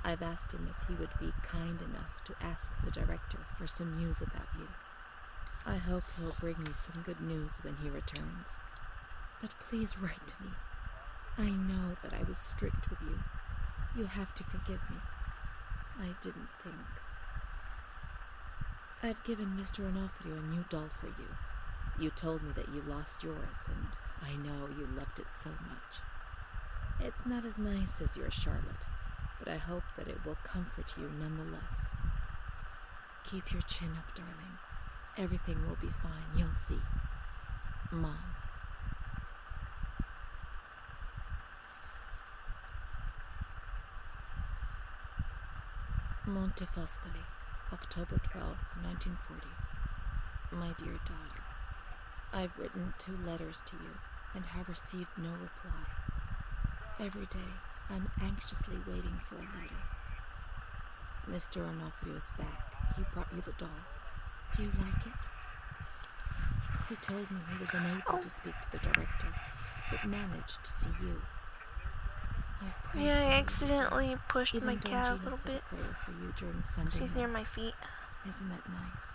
I've asked him if he would be kind enough to ask the director for some news about you. I hope he'll bring me some good news when he returns. But please write to me. I know that I was strict with you. You have to forgive me. I didn't think. I've given Mr. Onofrio a new doll for you. You told me that you lost yours, and I know you loved it so much. It's not as nice as your Charlotte, but I hope that it will comfort you nonetheless. Keep your chin up, darling. Everything will be fine, you'll see. Mom. Montefoscoli, October 12th, 1940. My dear daughter, I've written 2 letters to you and have received no reply. Every day, I'm anxiously waiting for a letter. Mr. Onofrio's back. He brought you the doll. Do you like it? He told me he was unable to speak to the director, but managed to see you.
Yeah, I accidentally pushed my cat a little bit.
For you during Sunday
She's near my
mass.
feet.
Isn't that nice?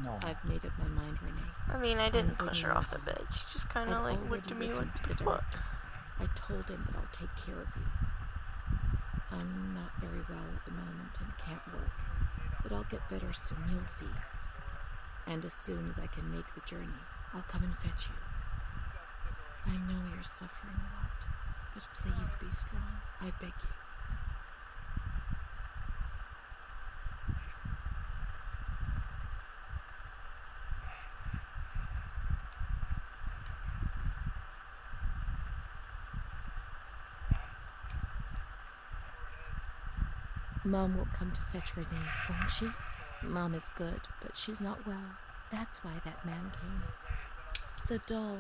No.
I've made up my mind, Renee.
I mean, I didn't push her off the
home.
bed. She just kind of like looked at me
written
like,
to
the
the
fuck?
director. I told him that I'll take care of you. I'm not very well at the moment and can't work, but I'll get better soon, you'll see. And as soon as I can make the journey, I'll come and fetch you. I know you're suffering a lot, but please be strong, I beg you. Mom will come to fetch Renee, won't she? Mom is good, but she's not well. That's why that man came. The doll.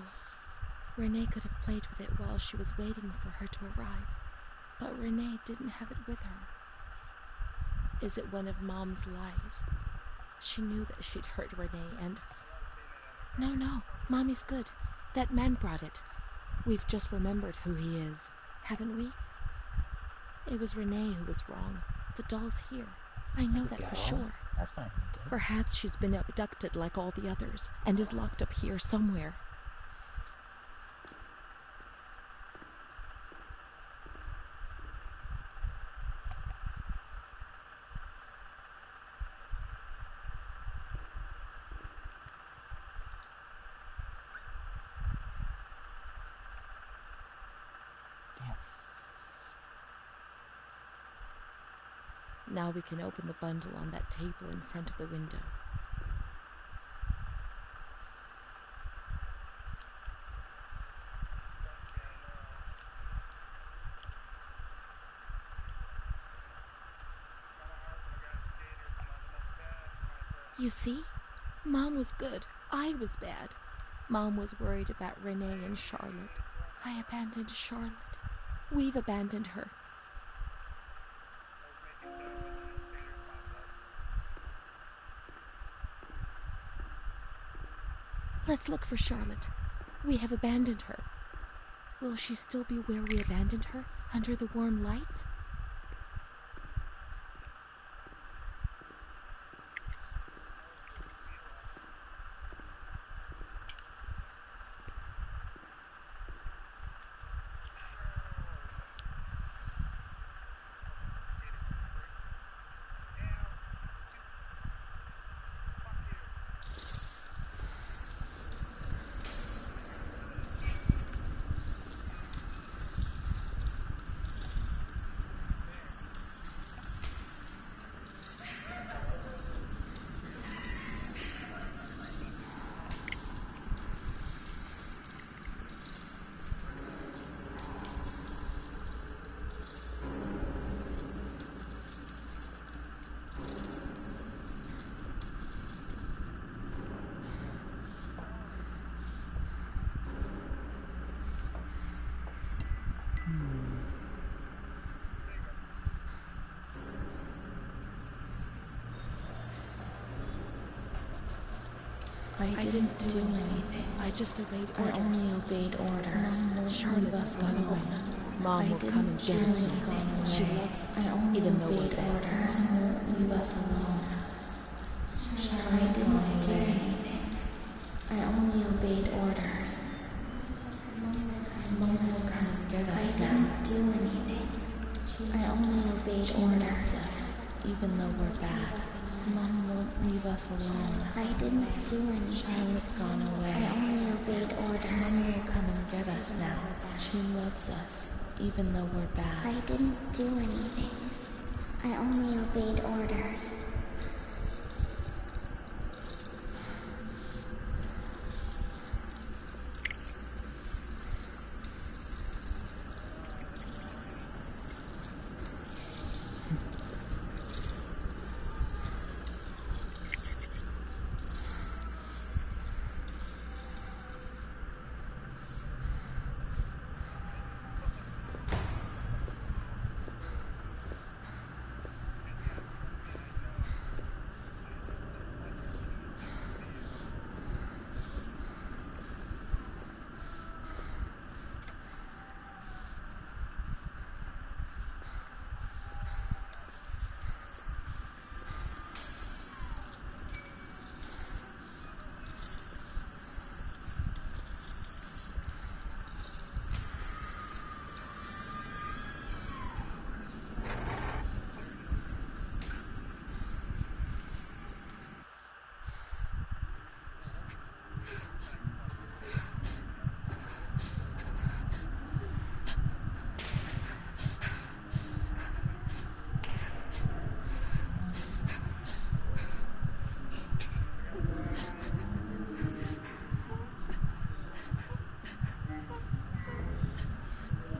Renee could have played with it while she was waiting for her to arrive, but Renee didn't have it with her. Is it one of Mom's lies? She knew that she'd hurt Renee and... No, Mommy's good. That man brought it. We've just remembered who he is, haven't we? It was Renee who was wrong. The doll's here. I know that for sure.
That's fine.
Perhaps she's been abducted like all the others and is locked up here somewhere. Now we can open the bundle on that table in front of the window. You see? Mom was good. I was bad. Mom was worried about Renee and Charlotte. I abandoned Charlotte. We've abandoned her. Let's look for Charlotte. We have abandoned her. Will she still be where we abandoned her, under the warm lights? I didn't do anything. I just obeyed orders. I only obeyed orders. Charlotte has gone away. Mom will come and get us. She loves us, even though we're bad. Leave us alone. I didn't do anything. I only obeyed orders. Mom will come and get us now. I didn't do anything. I only obeyed orders. Even though we're bad. Mom won't leave us alone. I didn't do anything. Charlotte gone away. I only obeyed orders. Mom will come and get us now. She loves us, even though we're bad. I didn't do anything. I only obeyed orders.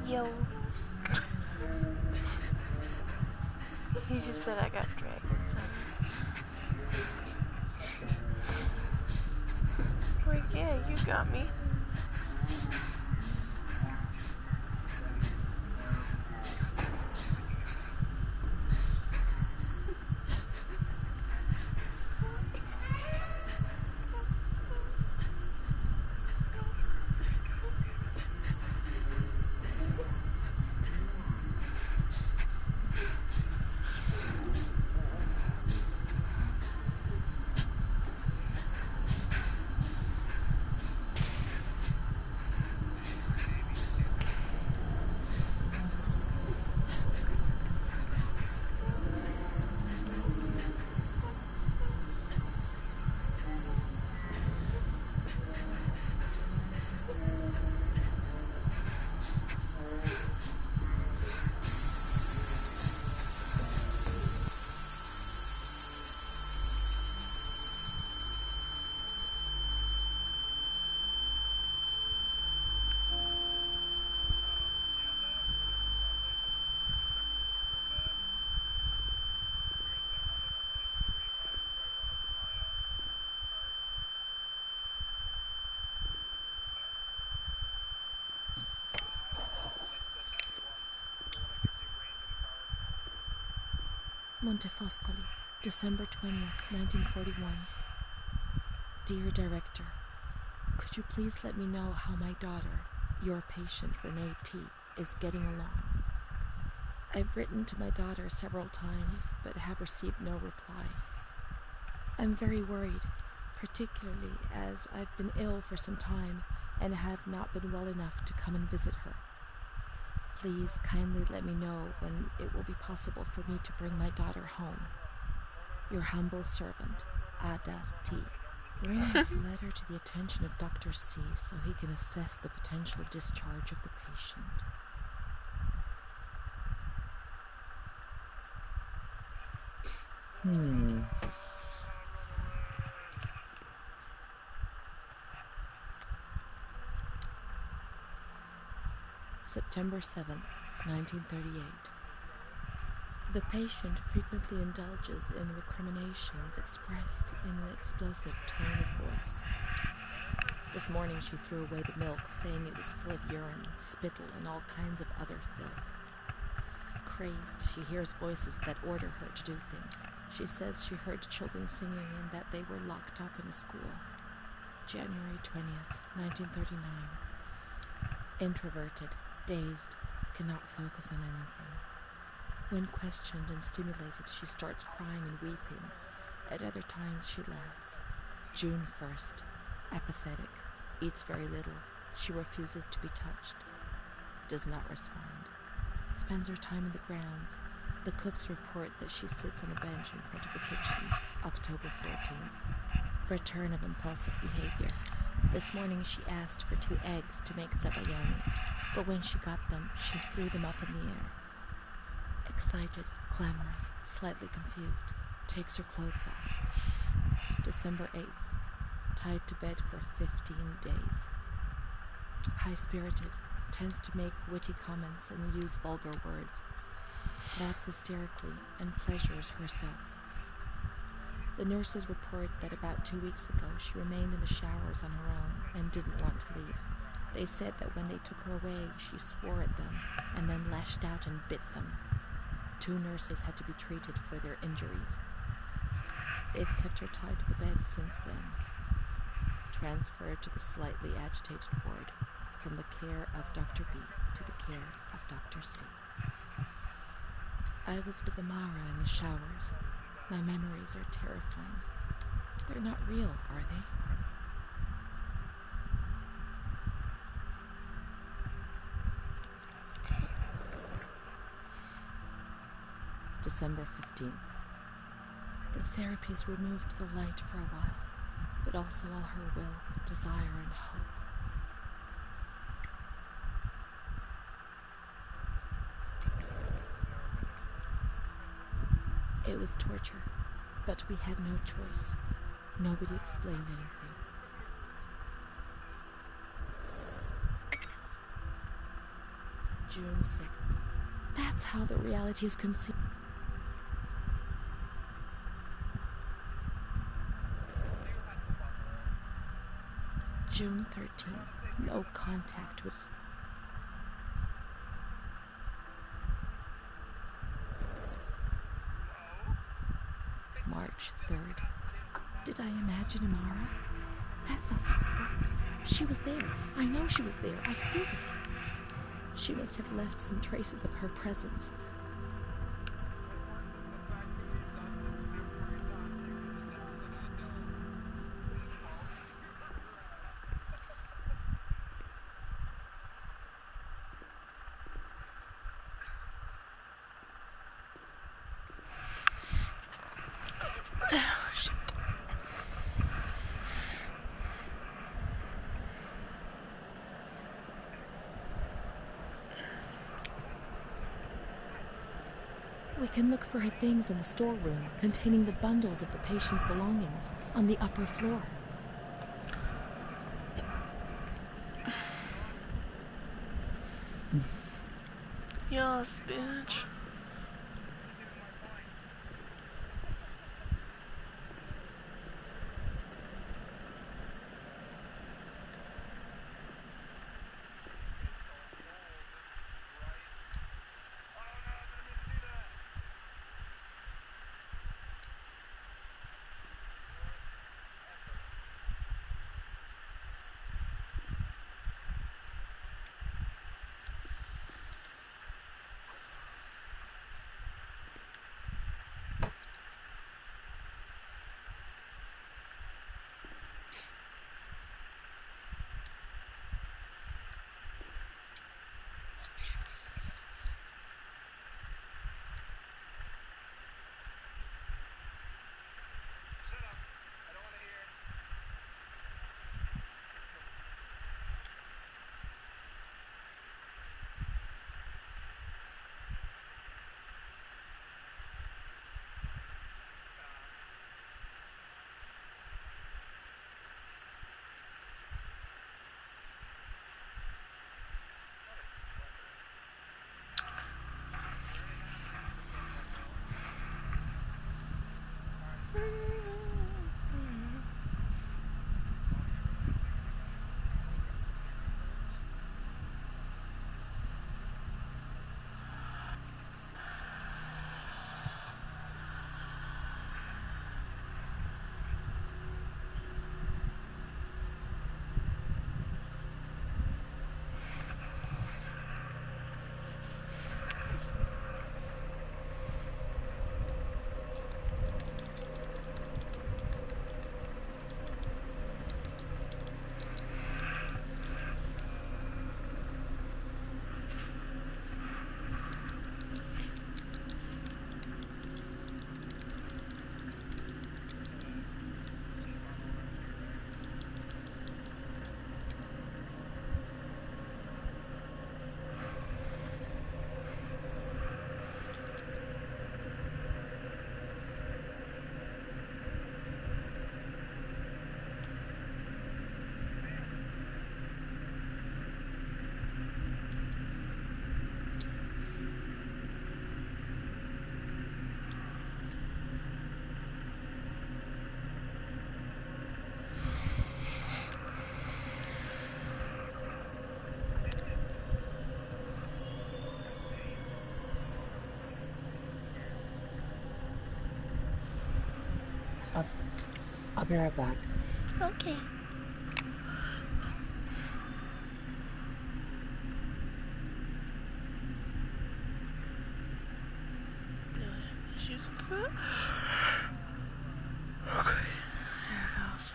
Yo. He just said I got dragons on me. Like, yeah, you got me.
Montefoscoli, December 20th, 1941. Dear Director, could you please let me know how my daughter, your patient Renee T., is getting along? I've written to my daughter several times, but have received no reply. I'm very worried, particularly as I've been ill for some time and have not been well enough to come and visit her. Please kindly let me know when it will be possible for me to bring my daughter home. Your humble servant, Ada T. Bring this letter to the attention of Dr. C so he can assess the potential discharge of the patient. September 7th, 1938. The patient frequently indulges in recriminations expressed in an explosive tone of voice. This morning she threw away the milk, saying it was full of urine, spittle, and all kinds of other filth. Crazed, she hears voices that order her to do things. She says she heard children singing and that they were locked up in a school. January 20th, 1939. Introverted, dazed, cannot focus on anything. When questioned and stimulated, she starts crying and weeping. At other times, she laughs. June 1st. Apathetic. Eats very little. She refuses to be touched. Does not respond. Spends her time in the grounds. The cooks report that she sits on a bench in front of the kitchens. October 14th. Return of impulsive behavior. This morning she asked for 2 eggs to make zabayoni, but when she got them, she threw them up in the air. Excited, clamorous, slightly confused, takes her clothes off. December 8th. Tied to bed for 15 days. High-spirited, tends to make witty comments and use vulgar words. Laughs hysterically and pleasures herself. The nurses report that about 2 weeks ago she remained in the showers on her own and didn't want to leave. They said that when they took her away, she swore at them and then lashed out and bit them. 2 nurses had to be treated for their injuries. They've kept her tied to the bed since then. Transferred to the slightly agitated ward, from the care of Dr. B to the care of Dr. C. I was with Amara in the showers. My memories are terrifying. They're not real, are they? December 15th. The therapies removed the light for a while, but also all her will, desire, and hope. It was torture, but we had no choice. Nobody explained anything. June 6th. That's how the reality is conceived. June 13th. No contact with... March 3rd. Did I imagine Amara? That's not possible. She was there. I know she was there. I feel it. She must have left some traces of her presence. We can look for her things in the storeroom containing the bundles of the patient's belongings on the upper floor.
Yes, bitch.
I'll be right back.
Okay. No issues with that. Okay. There it goes.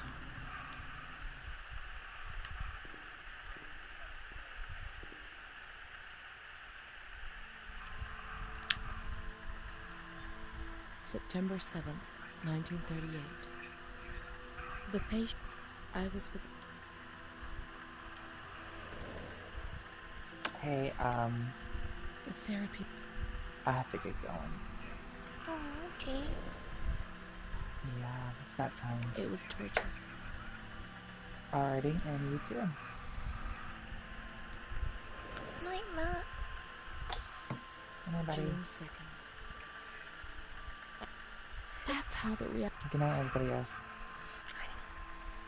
September 7th, 1938. The patient I was with.
Hey,
The therapy.
I have to get going.
Oh, okay.
Yeah, it's that time.
It was torture.
Alrighty, and you too.
Night, Matt.
Good night, buddy.
June 2nd. That's how the
Good night, everybody else.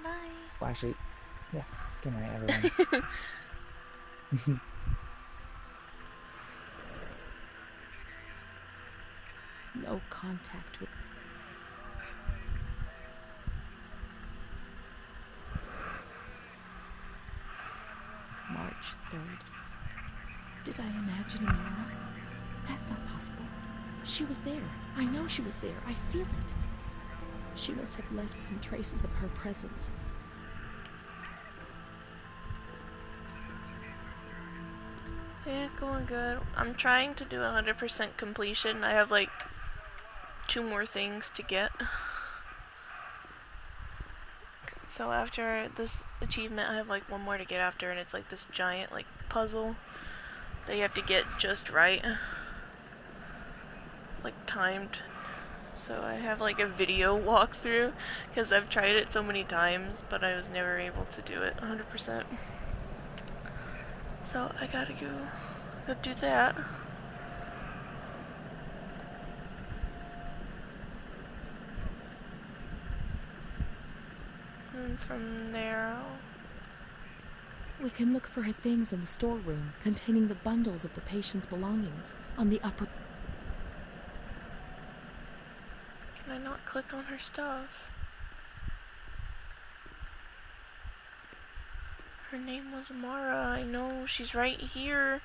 Bye.
Well, actually, yeah. Good night, everyone.
no contact with. March 3rd. Did I imagine Amara? That's not possible. She was there. I know she was there. I feel it. She must have left some traces of her presence.
Yeah, going good. I'm trying to do 100% completion. I have like 2 more things to get. So after this achievement, I have like 1 more to get after, and it's like this giant like puzzle that you have to get just right. Like timed. So I have like a video walkthrough because I've tried it so many times, but I was never able to do it 100%. So I gotta go do that. And from there,
We can look for her things in the storeroom containing the bundles of the patient's belongings on the upper.
can I not click on her stuff? Her name was Amara. I know, she's right here.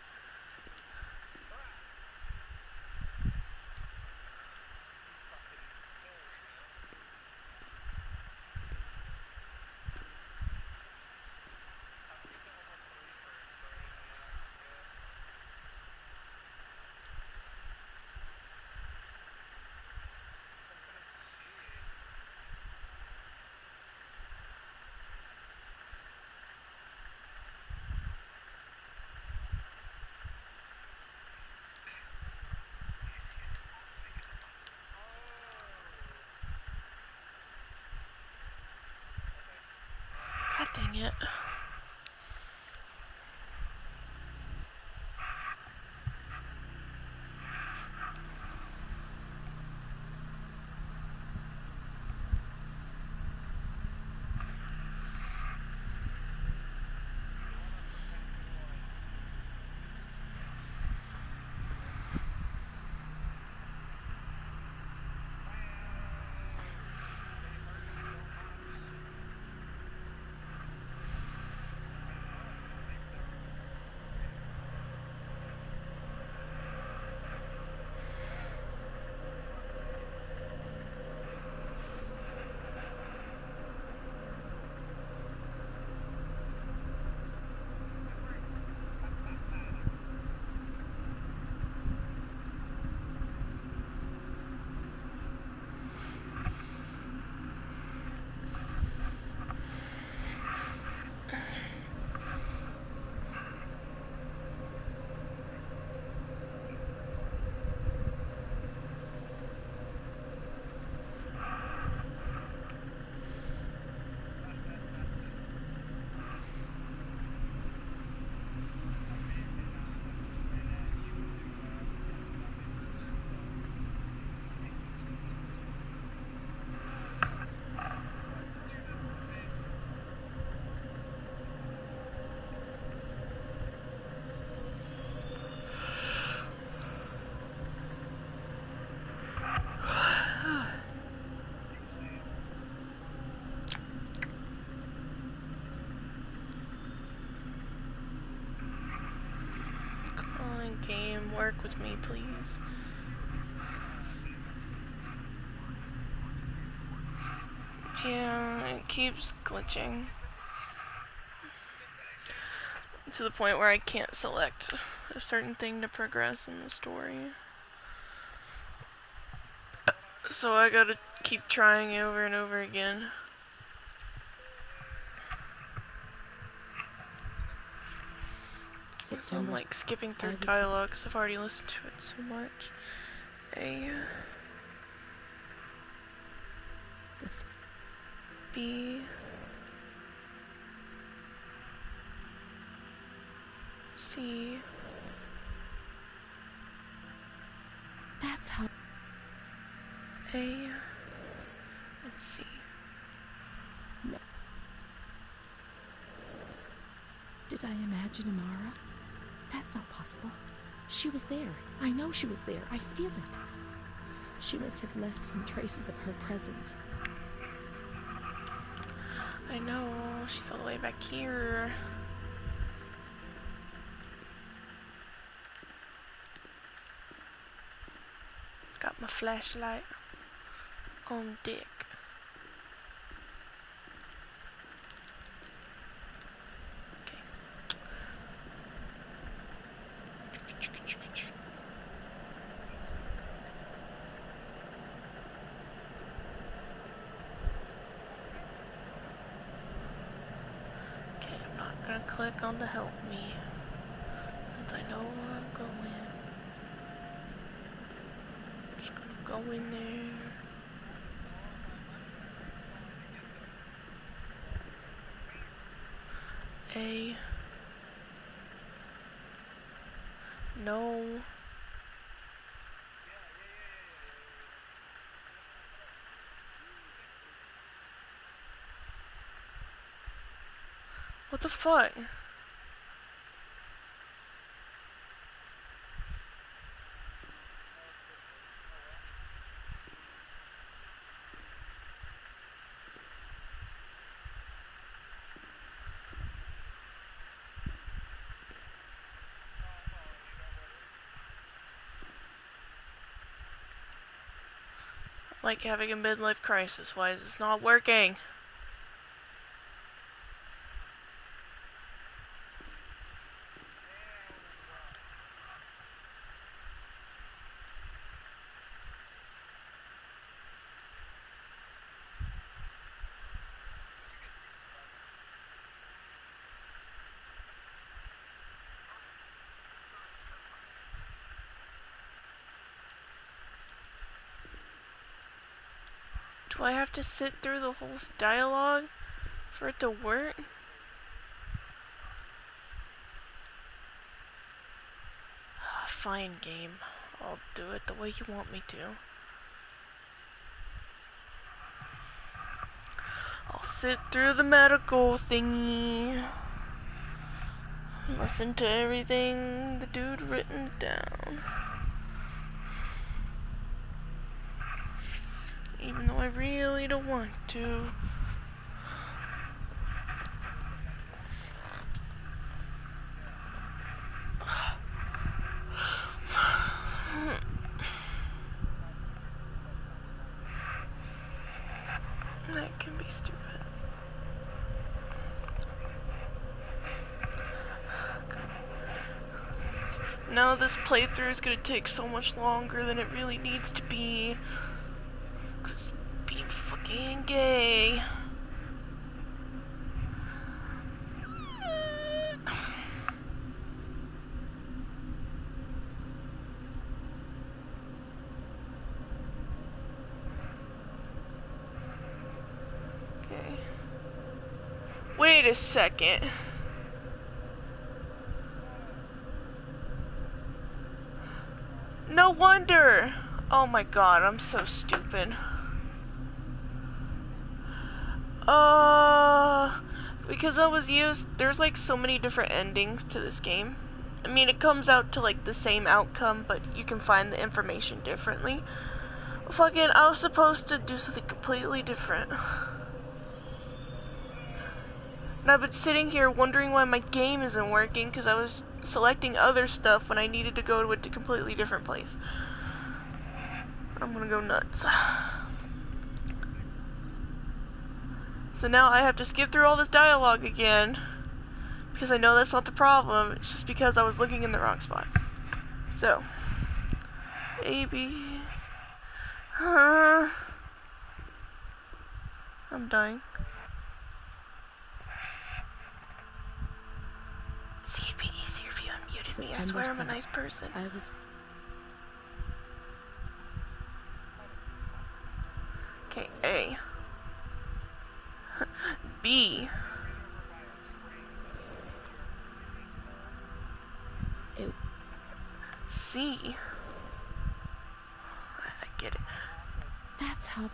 God dang it. work with me, please. Yeah, it keeps glitching. To the point where I can't select a certain thing to progress in the story. So I gotta keep trying over and over again. So I'm like skipping through dialogue because I've already listened to it so much. A B C.
That's how.
A and C.
No. Did I imagine Amara? That's not possible. She was there. I know she was there. I feel it. She must have left some traces of her presence.
I know. She's all the way back here. Got my flashlight on deck. Click on the help me, since I know where I'm going. I'm just gonna go in there. A. No. What the fuck? Like having a midlife crisis. Why is this not working? Do I have to sit through the whole dialogue for it to work? Fine, game. I'll do it the way you want me to. I'll sit through the medical thingy. Listen to everything the dude written down. Even though I really don't want to. That can be stupid. Now this playthrough is gonna take so much longer than it really needs to be. 'Cause being fucking gay. Okay. Wait a second. No wonder! Oh my god, I'm so stupid. Because there's like so many different endings to this game. I mean, it comes out to like the same outcome, but you can find the information differently. Fucking, I was supposed to do something completely different. And I've been sitting here wondering why my game isn't working, because I was selecting other stuff when I needed to go to a completely different place. I'm gonna go nuts. So now I have to skip through all this dialogue again, because I know that's not the problem, it's just because I was looking in the wrong spot. So, A, B, I'm dying. See, it'd be easier if you unmuted me. I swear I'm a nice person.
I was...
Okay, A. B.
It...
C. I get it.
That's how...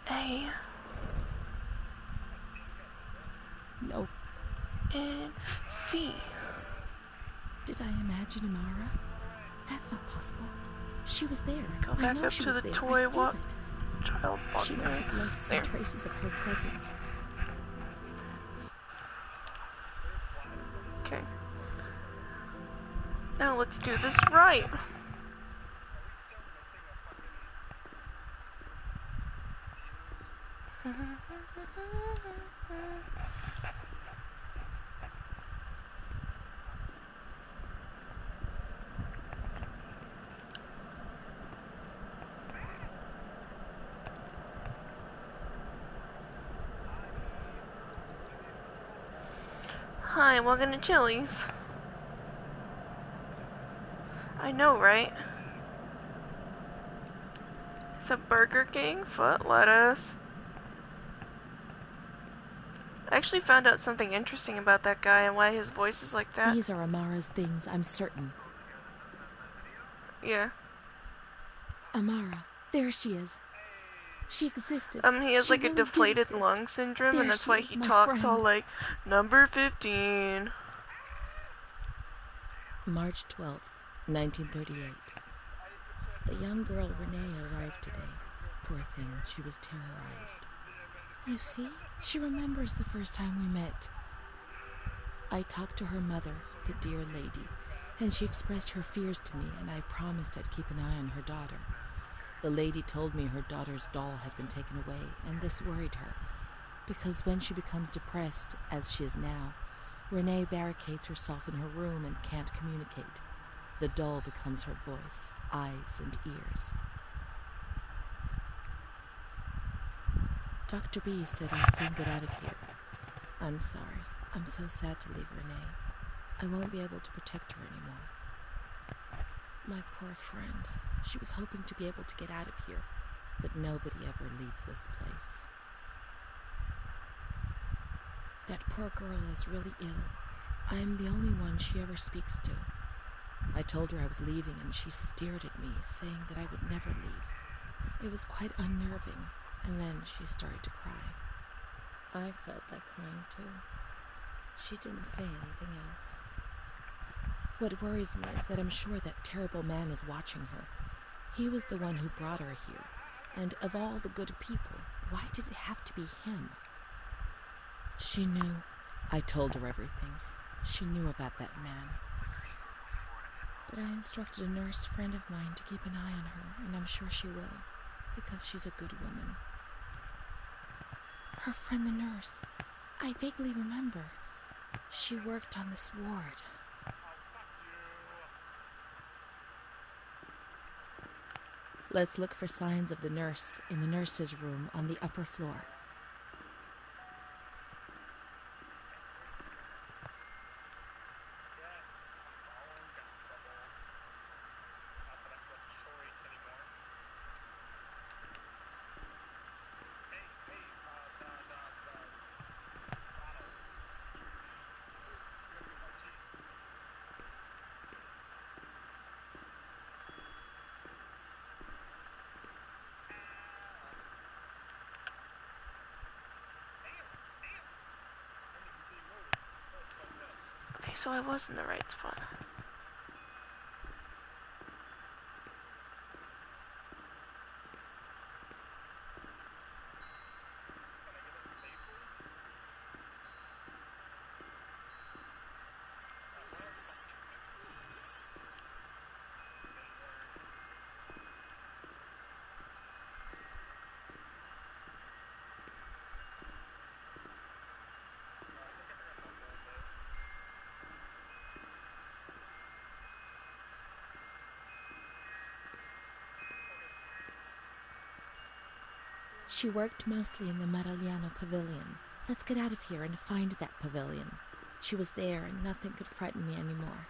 A.
No.
And C.
Did I imagine Amara? That's not possible. She was there.
Go back up to the toy child
She
walking
must have left some traces of her presence.
Okay. Now let's do this right. Hi, welcome to Chili's. I know, right? It's a Burger King, foot lettuce. I actually found out something interesting about that guy and why his voice is like that.
These are Amara's things, I'm certain.
Yeah.
Amara, there she is. She existed.
He has
she
like
really
a deflated
did
lung syndrome, and that's why he
my
talks
friend.
all like, number 15.
March 12th, 1938. The young girl Renee arrived today. Poor thing, she was terrorized. You see, she remembers the first time we met. I talked to her mother, the dear lady, and she expressed her fears to me, and I promised I'd keep an eye on her daughter. The lady told me her daughter's doll had been taken away, and this worried her, because when she becomes depressed, as she is now, Renee barricades herself in her room and can't communicate. The doll becomes her voice, eyes, and ears. Dr. B said I'll soon get out of here. I'm sorry. I'm so sad to leave Renee. I won't be able to protect her anymore. My poor friend. She was hoping to be able to get out of here, but nobody ever leaves this place. That poor girl is really ill. I am the only one she ever speaks to. I told her I was leaving, and she stared at me, saying that I would never leave. It was quite unnerving, and then she started to cry. I felt like crying too. She didn't say anything else. What worries me is that I'm sure that terrible man is watching her. He was the one who brought her here, and of all the good people, why did it have to be him? She knew. I told her everything. She knew about that man. But I instructed a nurse friend of mine to keep an eye on her, and I'm sure she will, because she's a good woman. Her friend the nurse, I vaguely remember. She worked on this ward. Let's look for signs of the nurse in the nurse's room on the upper floor.
Okay, so I was in the right spot.
She worked mostly in the Maragliano pavilion. Let's get out of here and find that pavilion. She was there and nothing could frighten me anymore.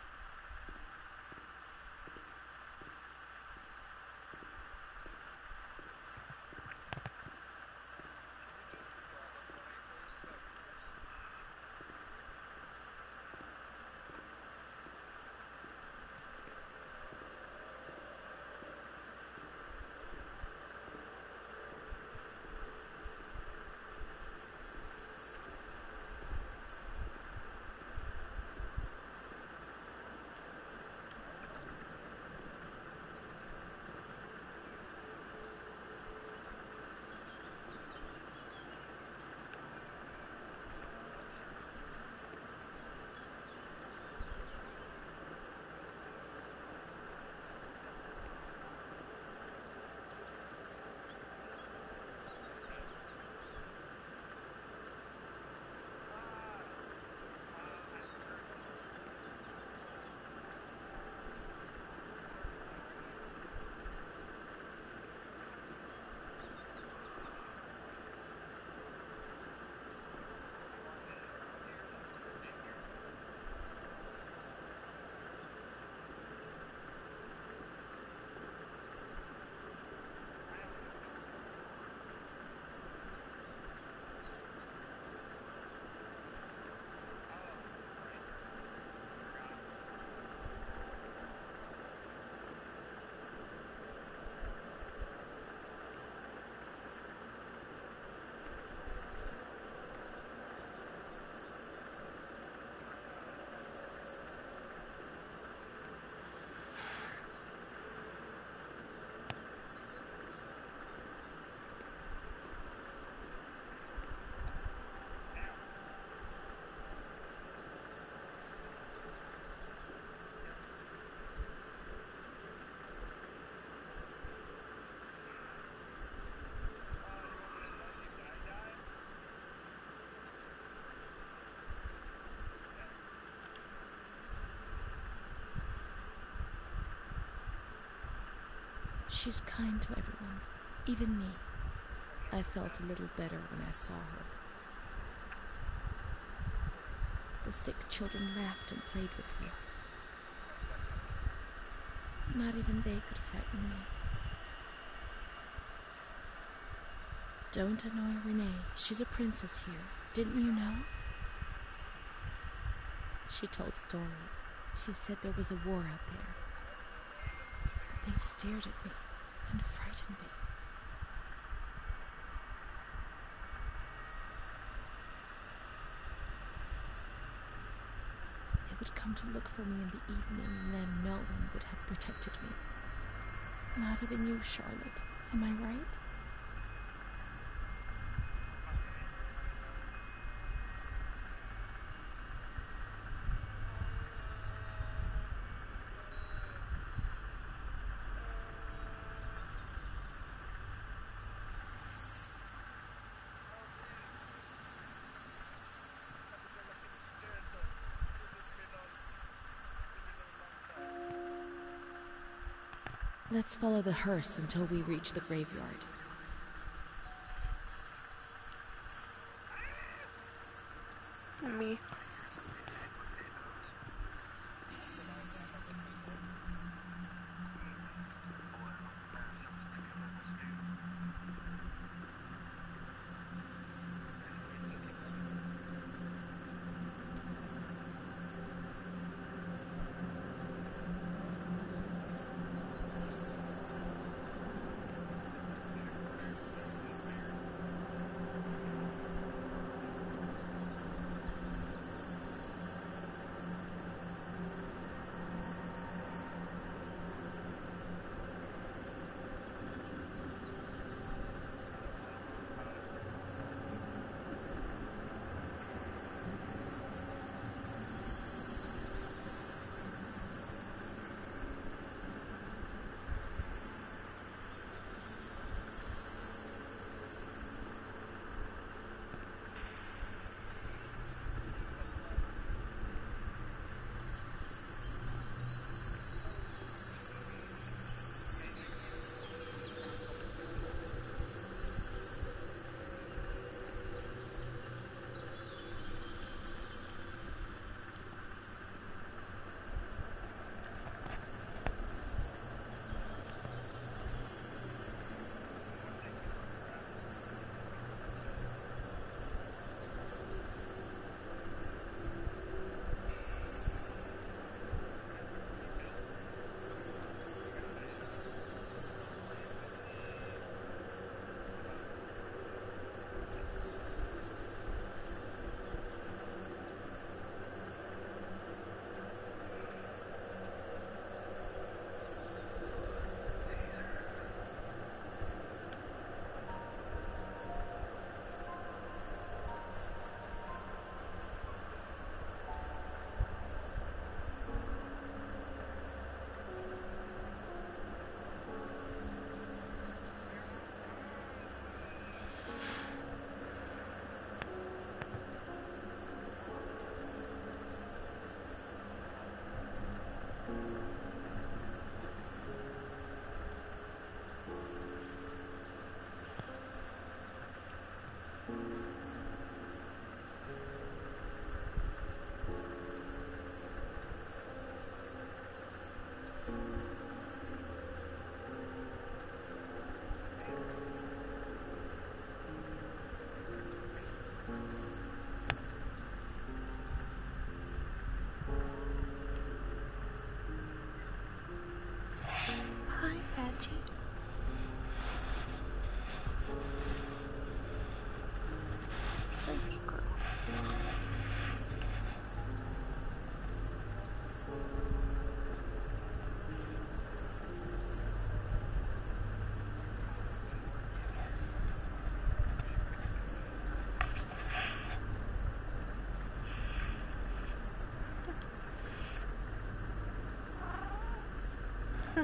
She's kind to everyone, even me. I felt a little better when I saw her. The sick children laughed and played with her. Not even they could frighten me. Don't annoy Renee. She's a princess here. Didn't you know? She told stories. She said there was a war out there. But they stared at me and frightened me. They would come to look for me in the evening, and then no one would have protected me. Not even you, Charlotte. Am I right? Let's follow the hearse until we reach the graveyard.
Me.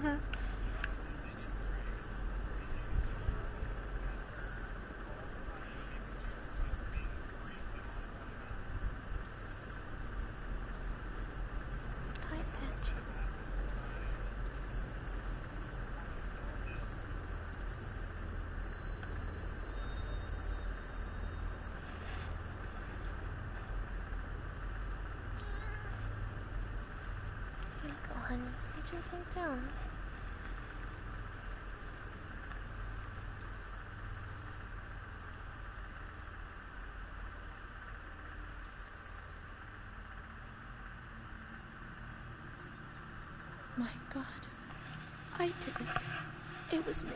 Hi, Patch. Here you go, honey. You just lay down.
My God, I did it. It was me.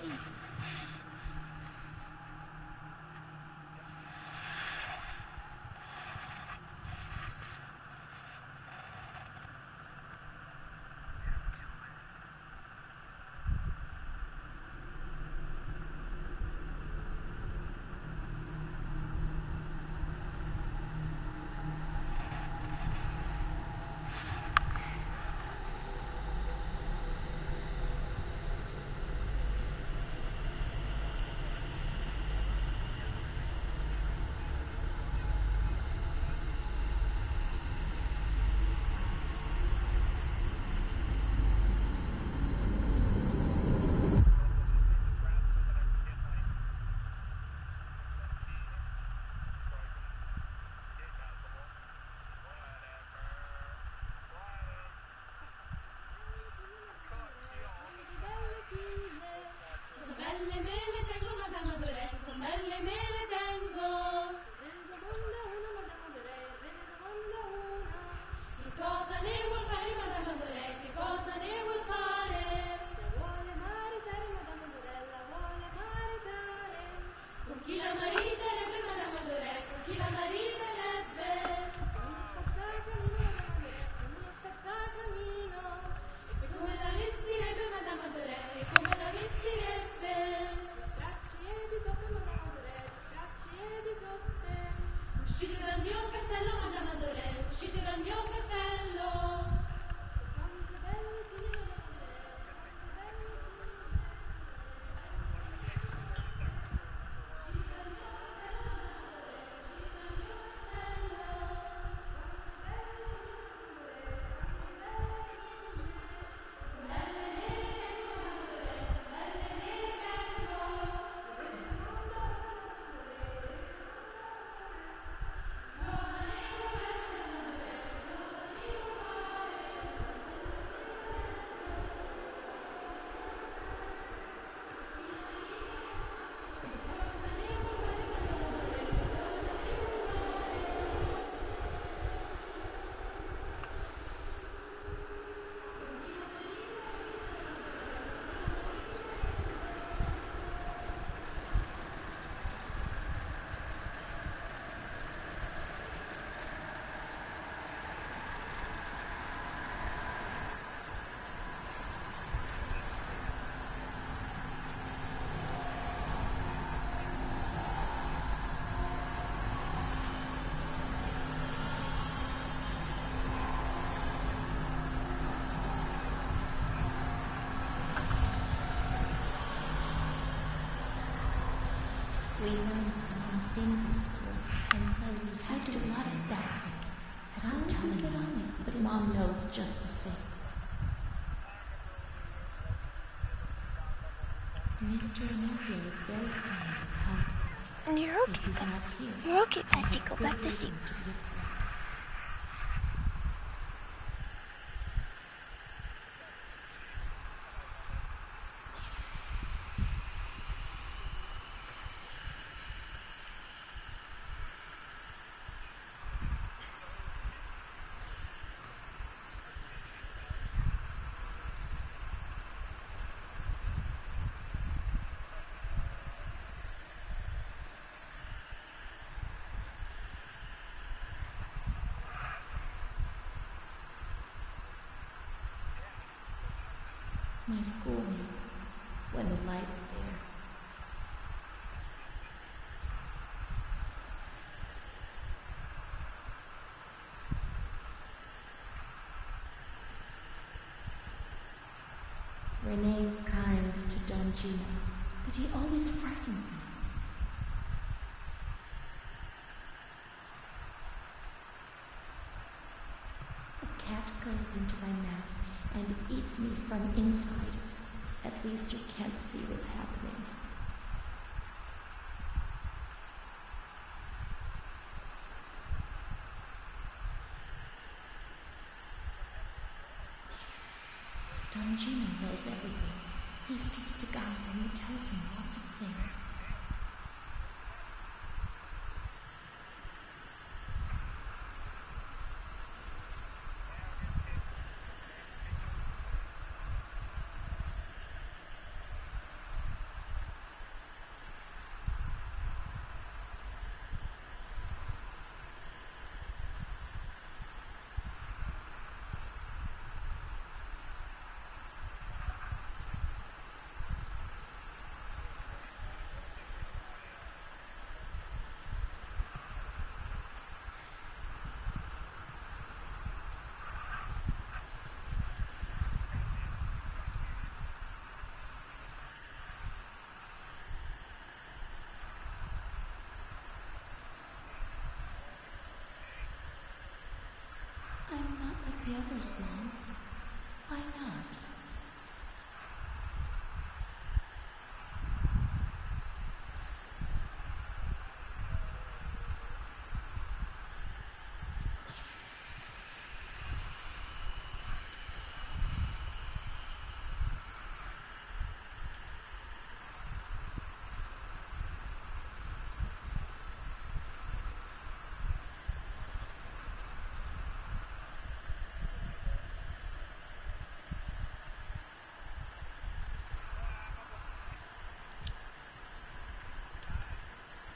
We learn so many things in school, and so we have to do a lot of bad things. I don't tell anyone, but Mom knows just the same. Mr. Onofrio is very kind and helps us.
You're okay.
If he's not here,
You're okay,
I
Patchy.
have
Go
good
back to
reason
sleep.
to be afraid. My schoolmates, when the light's there. Rene's kind to Don Gino, but he always frightens me. A cat goes into my mouth and eats me from inside. At least you can't see what's happening. Don Gino knows everything. He speaks to God and he tells me lots of things. I'm not like the others, Mom. Why not?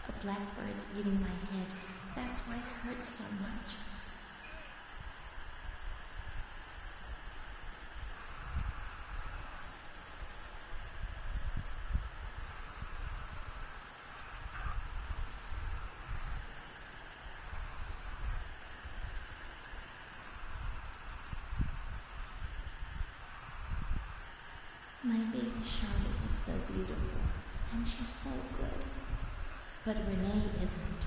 A blackbird's eating my head. That's why it hurts so much. My baby Charlotte is so beautiful, and she's so good. But Renee isn't.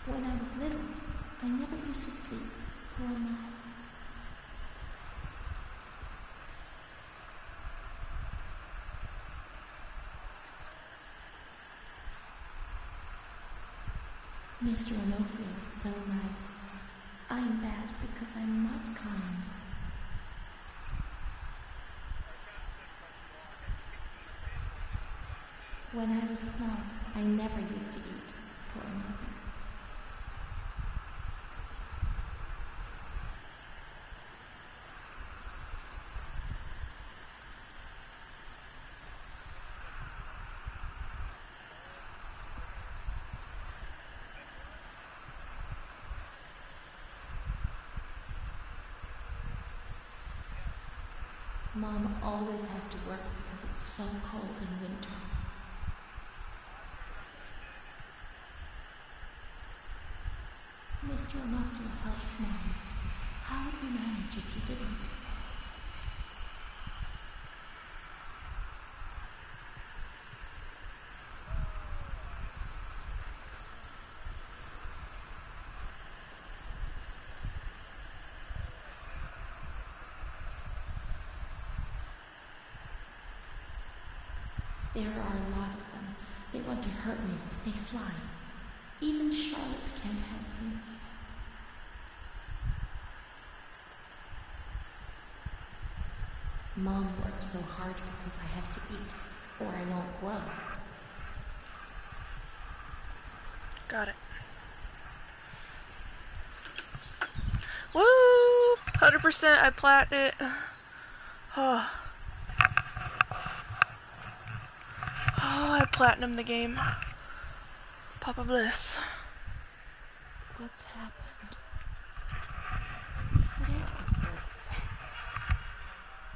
When I was little, I never used to sleep. Poor Mom. Mr. Onofrio is so nice. I'm bad because I'm not kind. When I was small, I never used to eat. Poor mother. Mom always has to work because it's so cold in winter. Mr. Onofrio helps Mom. How would you manage if you didn't? There are a lot of them. They want to hurt me. They fly. Even Charlotte can't help me. Mom works so hard because I have to eat, or I won't grow.
Got it. Woo! 100% I plat it. Oh. Oh, I platinum the game. Papa Bliss.
What's happened? What is this place?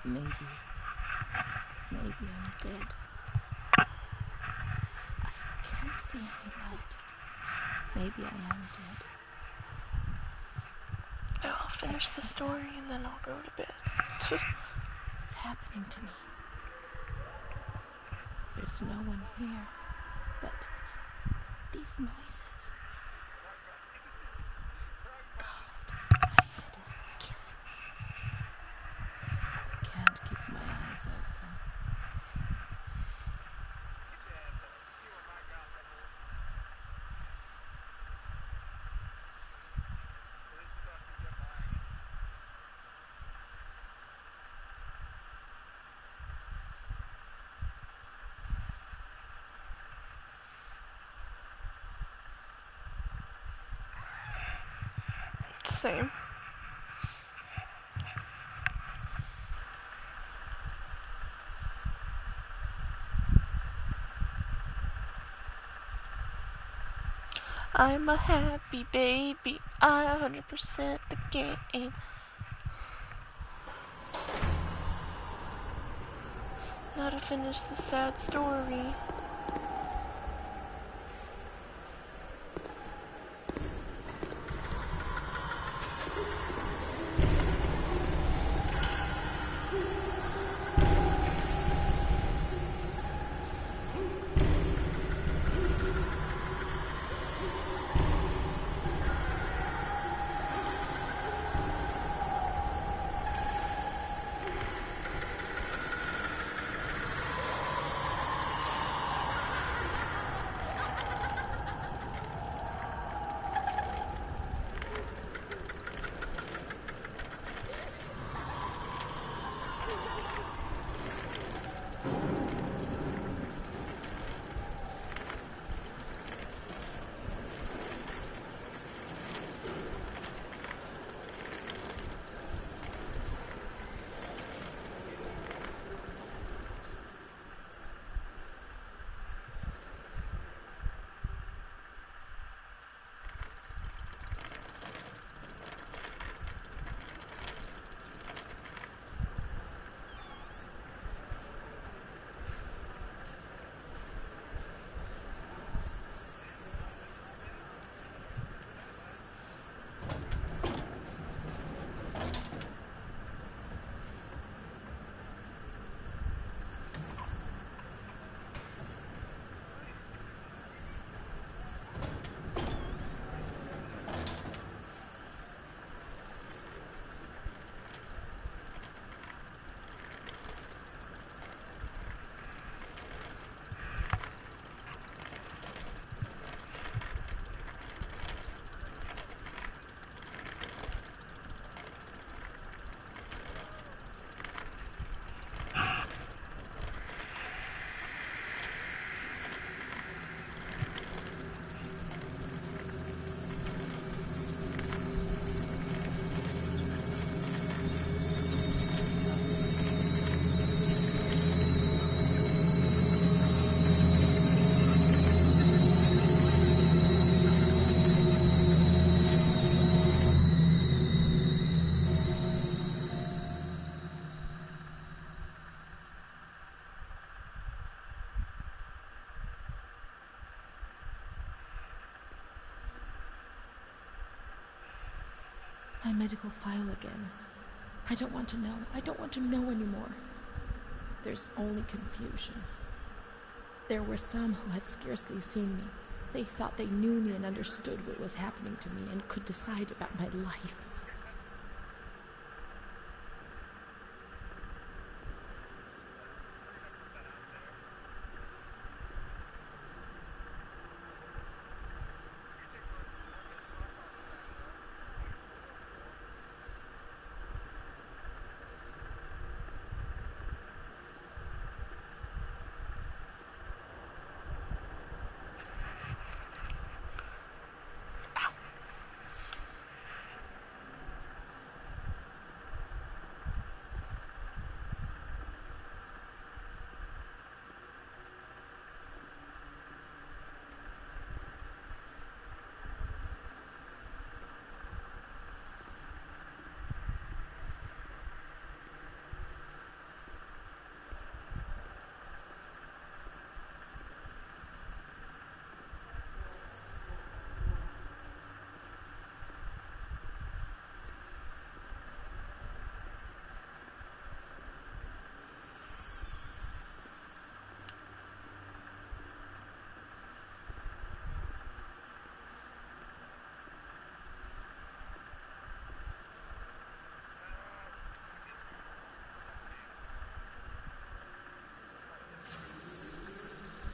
Maybe I'm dead. I can't see any light. Maybe I am dead.
I'll finish the story and then I'll go to bed.
What's happening to me? There's no one here, but these noises. God, my head is killing me. I can't keep my eyes open.
Same. I'm a happy baby. I 100% the game. Now to finish the sad story.
My medical file again. I don't want to know. I don't want to know anymore. There's only confusion. There were some who had scarcely seen me. They thought they knew me and understood what was happening to me and could decide about my life.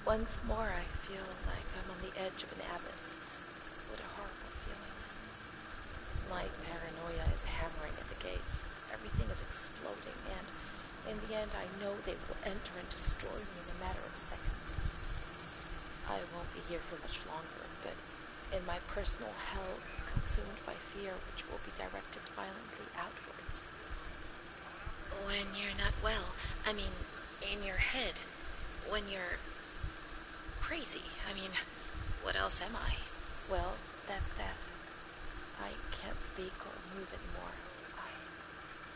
Once more, I feel like I'm on the edge of an abyss. What a horrible feeling. My paranoia is hammering at the gates. Everything is exploding, and in the end, I know they will enter and destroy me in a matter of seconds. I won't be here for much longer, but in my personal hell, consumed by fear which will be directed violently outwards. When you're not well, I mean, in your head, when you're crazy, what else am I? Well, that's that. I can't speak or move anymore. I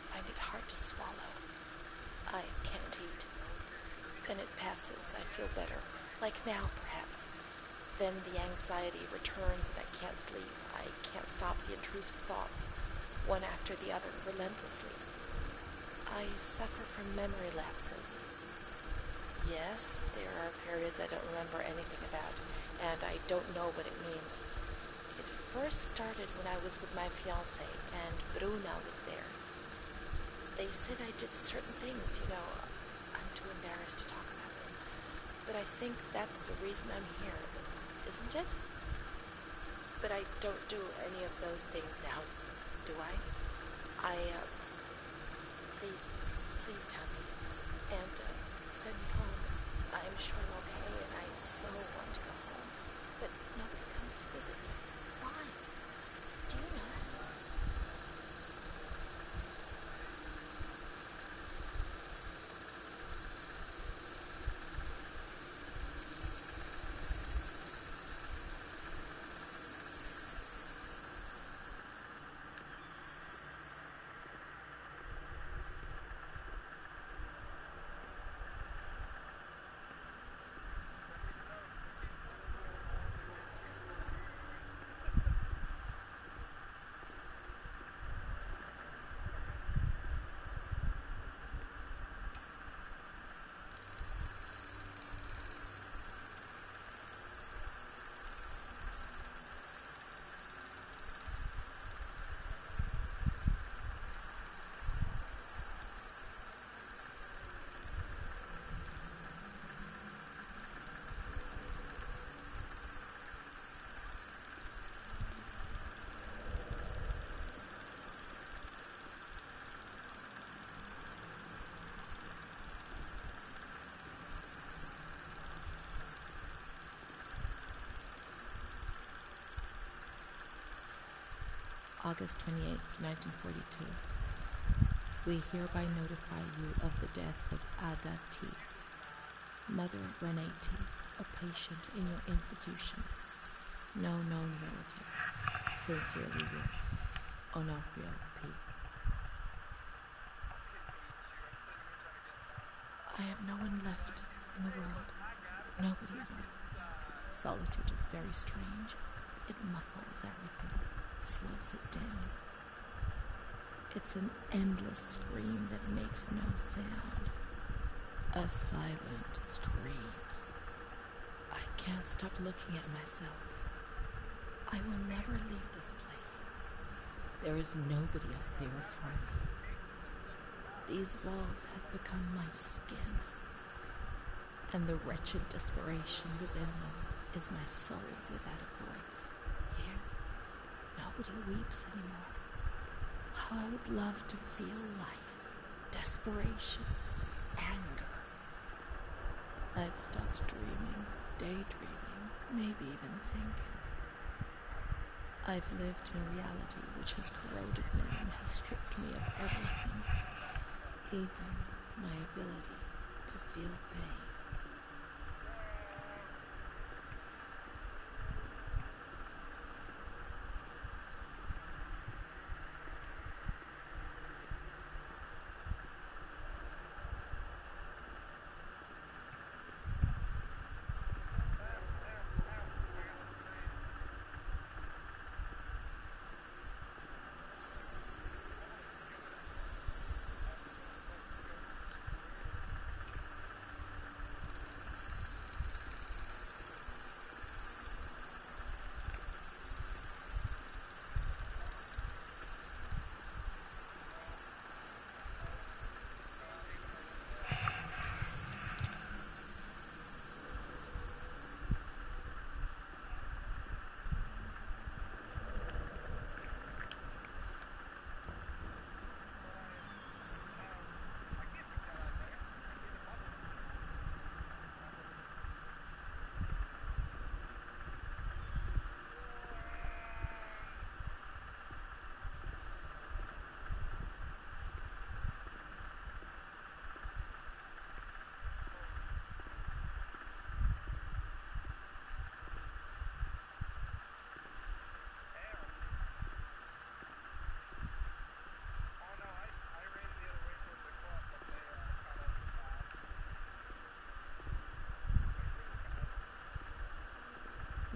find it hard to swallow. I can't eat. Then it passes, I feel better, like now perhaps. Then the anxiety returns and I can't sleep. I can't stop the intrusive thoughts, one after the other, relentlessly. I suffer from memory lapses. Yes, there are periods I don't remember anything about, and I don't know what it means. It first started when I was with my fiancé, and Bruna was there. They said I did certain things, I'm too embarrassed to talk about them. But I think that's the reason I'm here, isn't it? But I don't do any of those things now, do I? Please tell me, and send me home. I'm sure I'm okay, and I so want to go home, but nobody comes to visit me. Why? Do you know? August 28th, 1942. We hereby notify you of the death of Ada T., mother of Rene T., a patient in your institution. No known relative. Sincerely yours, Onofrio P. I have no one left in the world. Nobody at all. Solitude is very strange. It muffles everything, slows it down. It's an endless scream that makes no sound. A silent scream. I can't stop looking at myself. I will never leave this place. There is nobody up there for me. These walls have become my skin, and the wretched desperation within them is my soul without a voice. Here, nobody weeps anymore. How I would love to feel life, desperation, anger. I've stopped dreaming, daydreaming, maybe even thinking. I've lived in a reality which has corroded me and has stripped me of everything, even my ability to feel pain.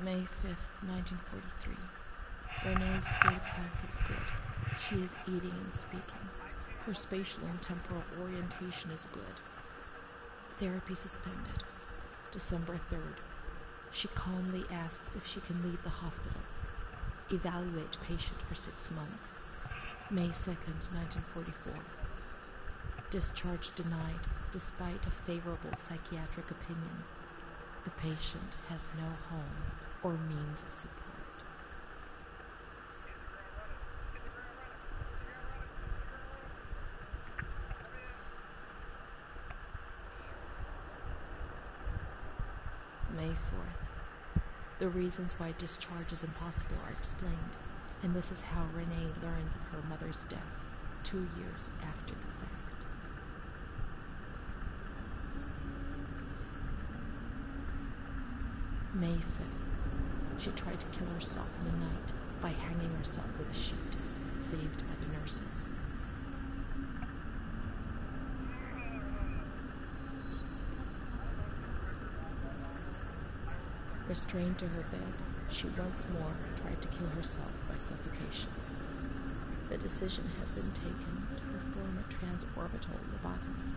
May 5th, 1943. Renee's state of health is good. She is eating and speaking. Her spatial and temporal orientation is good. Therapy suspended. December 3rd. She calmly asks if she can leave the hospital. Evaluate patient for 6 months. May 2nd, 1944. Discharge denied despite a favorable psychiatric opinion. The patient has no home or means of support. May 4th. The reasons why discharge is impossible are explained, and this is how Renee learns of her mother's death 2 years after the fact. May 5th. She tried to kill herself in the night by hanging herself with a sheet, saved by the nurses. Restrained to her bed, she once more tried to kill herself by suffocation. The decision has been taken to perform a transorbital lobotomy.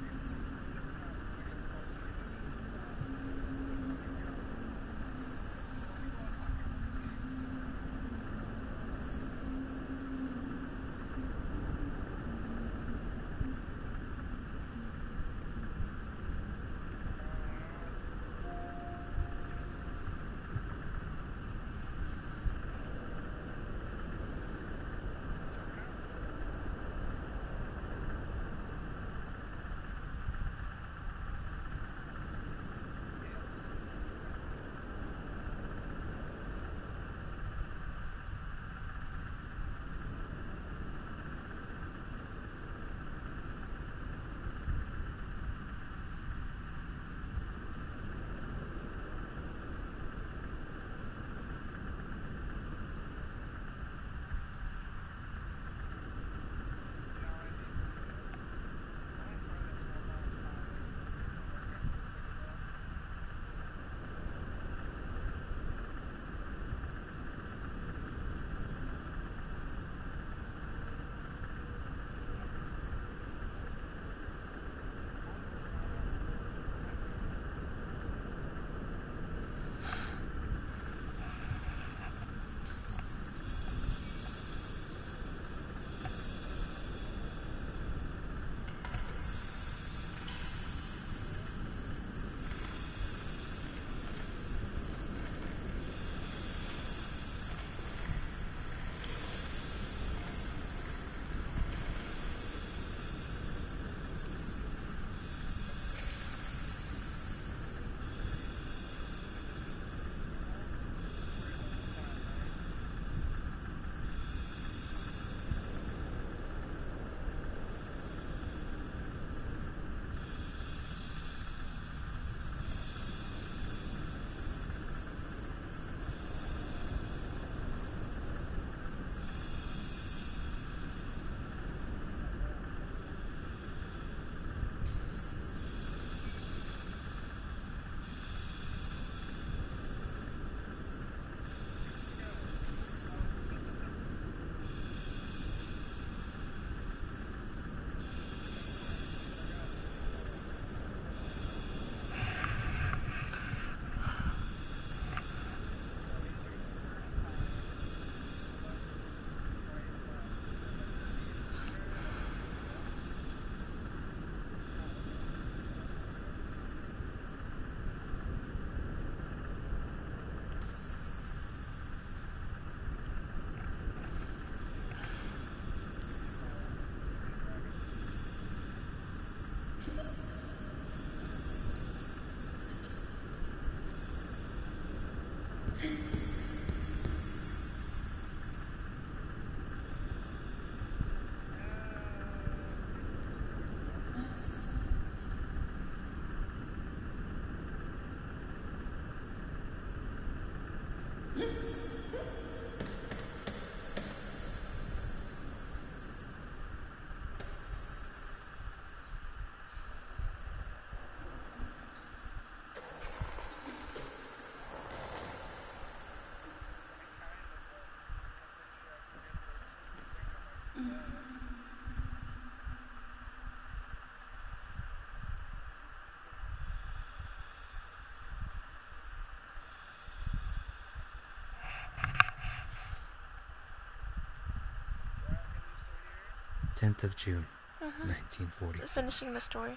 10th of June,
Mm-hmm.
1944.
Finishing the story.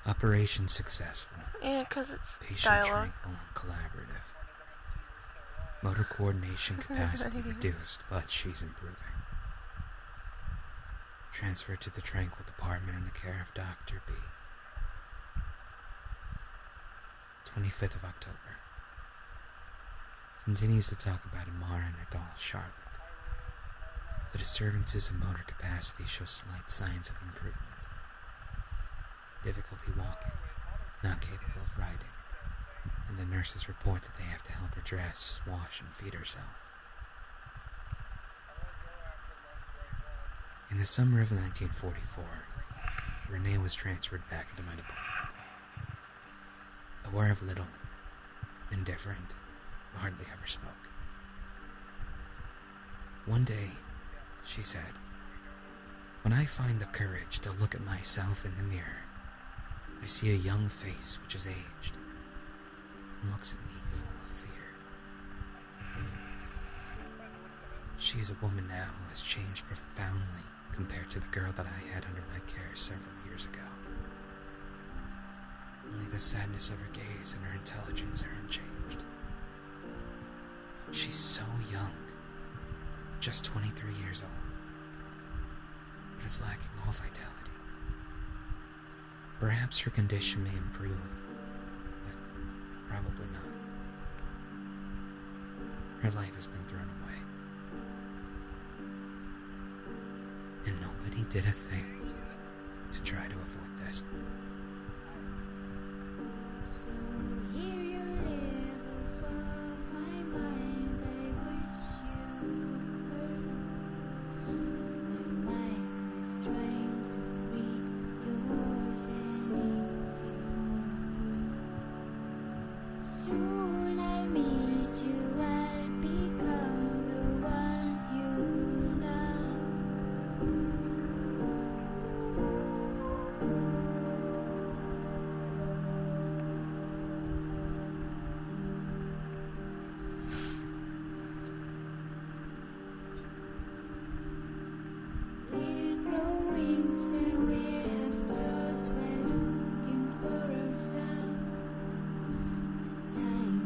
Operation successful.
Yeah, because it's
Patient
dialogue.
tranquil and collaborative. Motor coordination capacity reduced, but she's improving. Transferred to the tranquil department in the care of Dr. B. 25th of October. Continues to talk about Amara and her doll, Charlotte. The disturbances in motor capacity show slight signs of improvement. Difficulty walking, not capable of riding, and the nurses report that they have to help her dress, wash, and feed herself. In the summer of 1944, Renee was transferred back into my department. Aware of little, indifferent, hardly ever spoke. One day, she said, "When I find the courage to look at myself in the mirror, I see a young face which is aged and looks at me full of fear." She is a woman now who has changed profoundly compared to the girl that I had under my care several years ago. Only the sadness of her gaze and her intelligence are unchanged. She's so young, just 23 years old, but is lacking all vitality. Perhaps her condition may improve, but probably not. Her life has been thrown away. And nobody did a thing to try to avoid this.
Time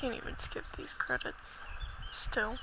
can't even skip these credits. Still.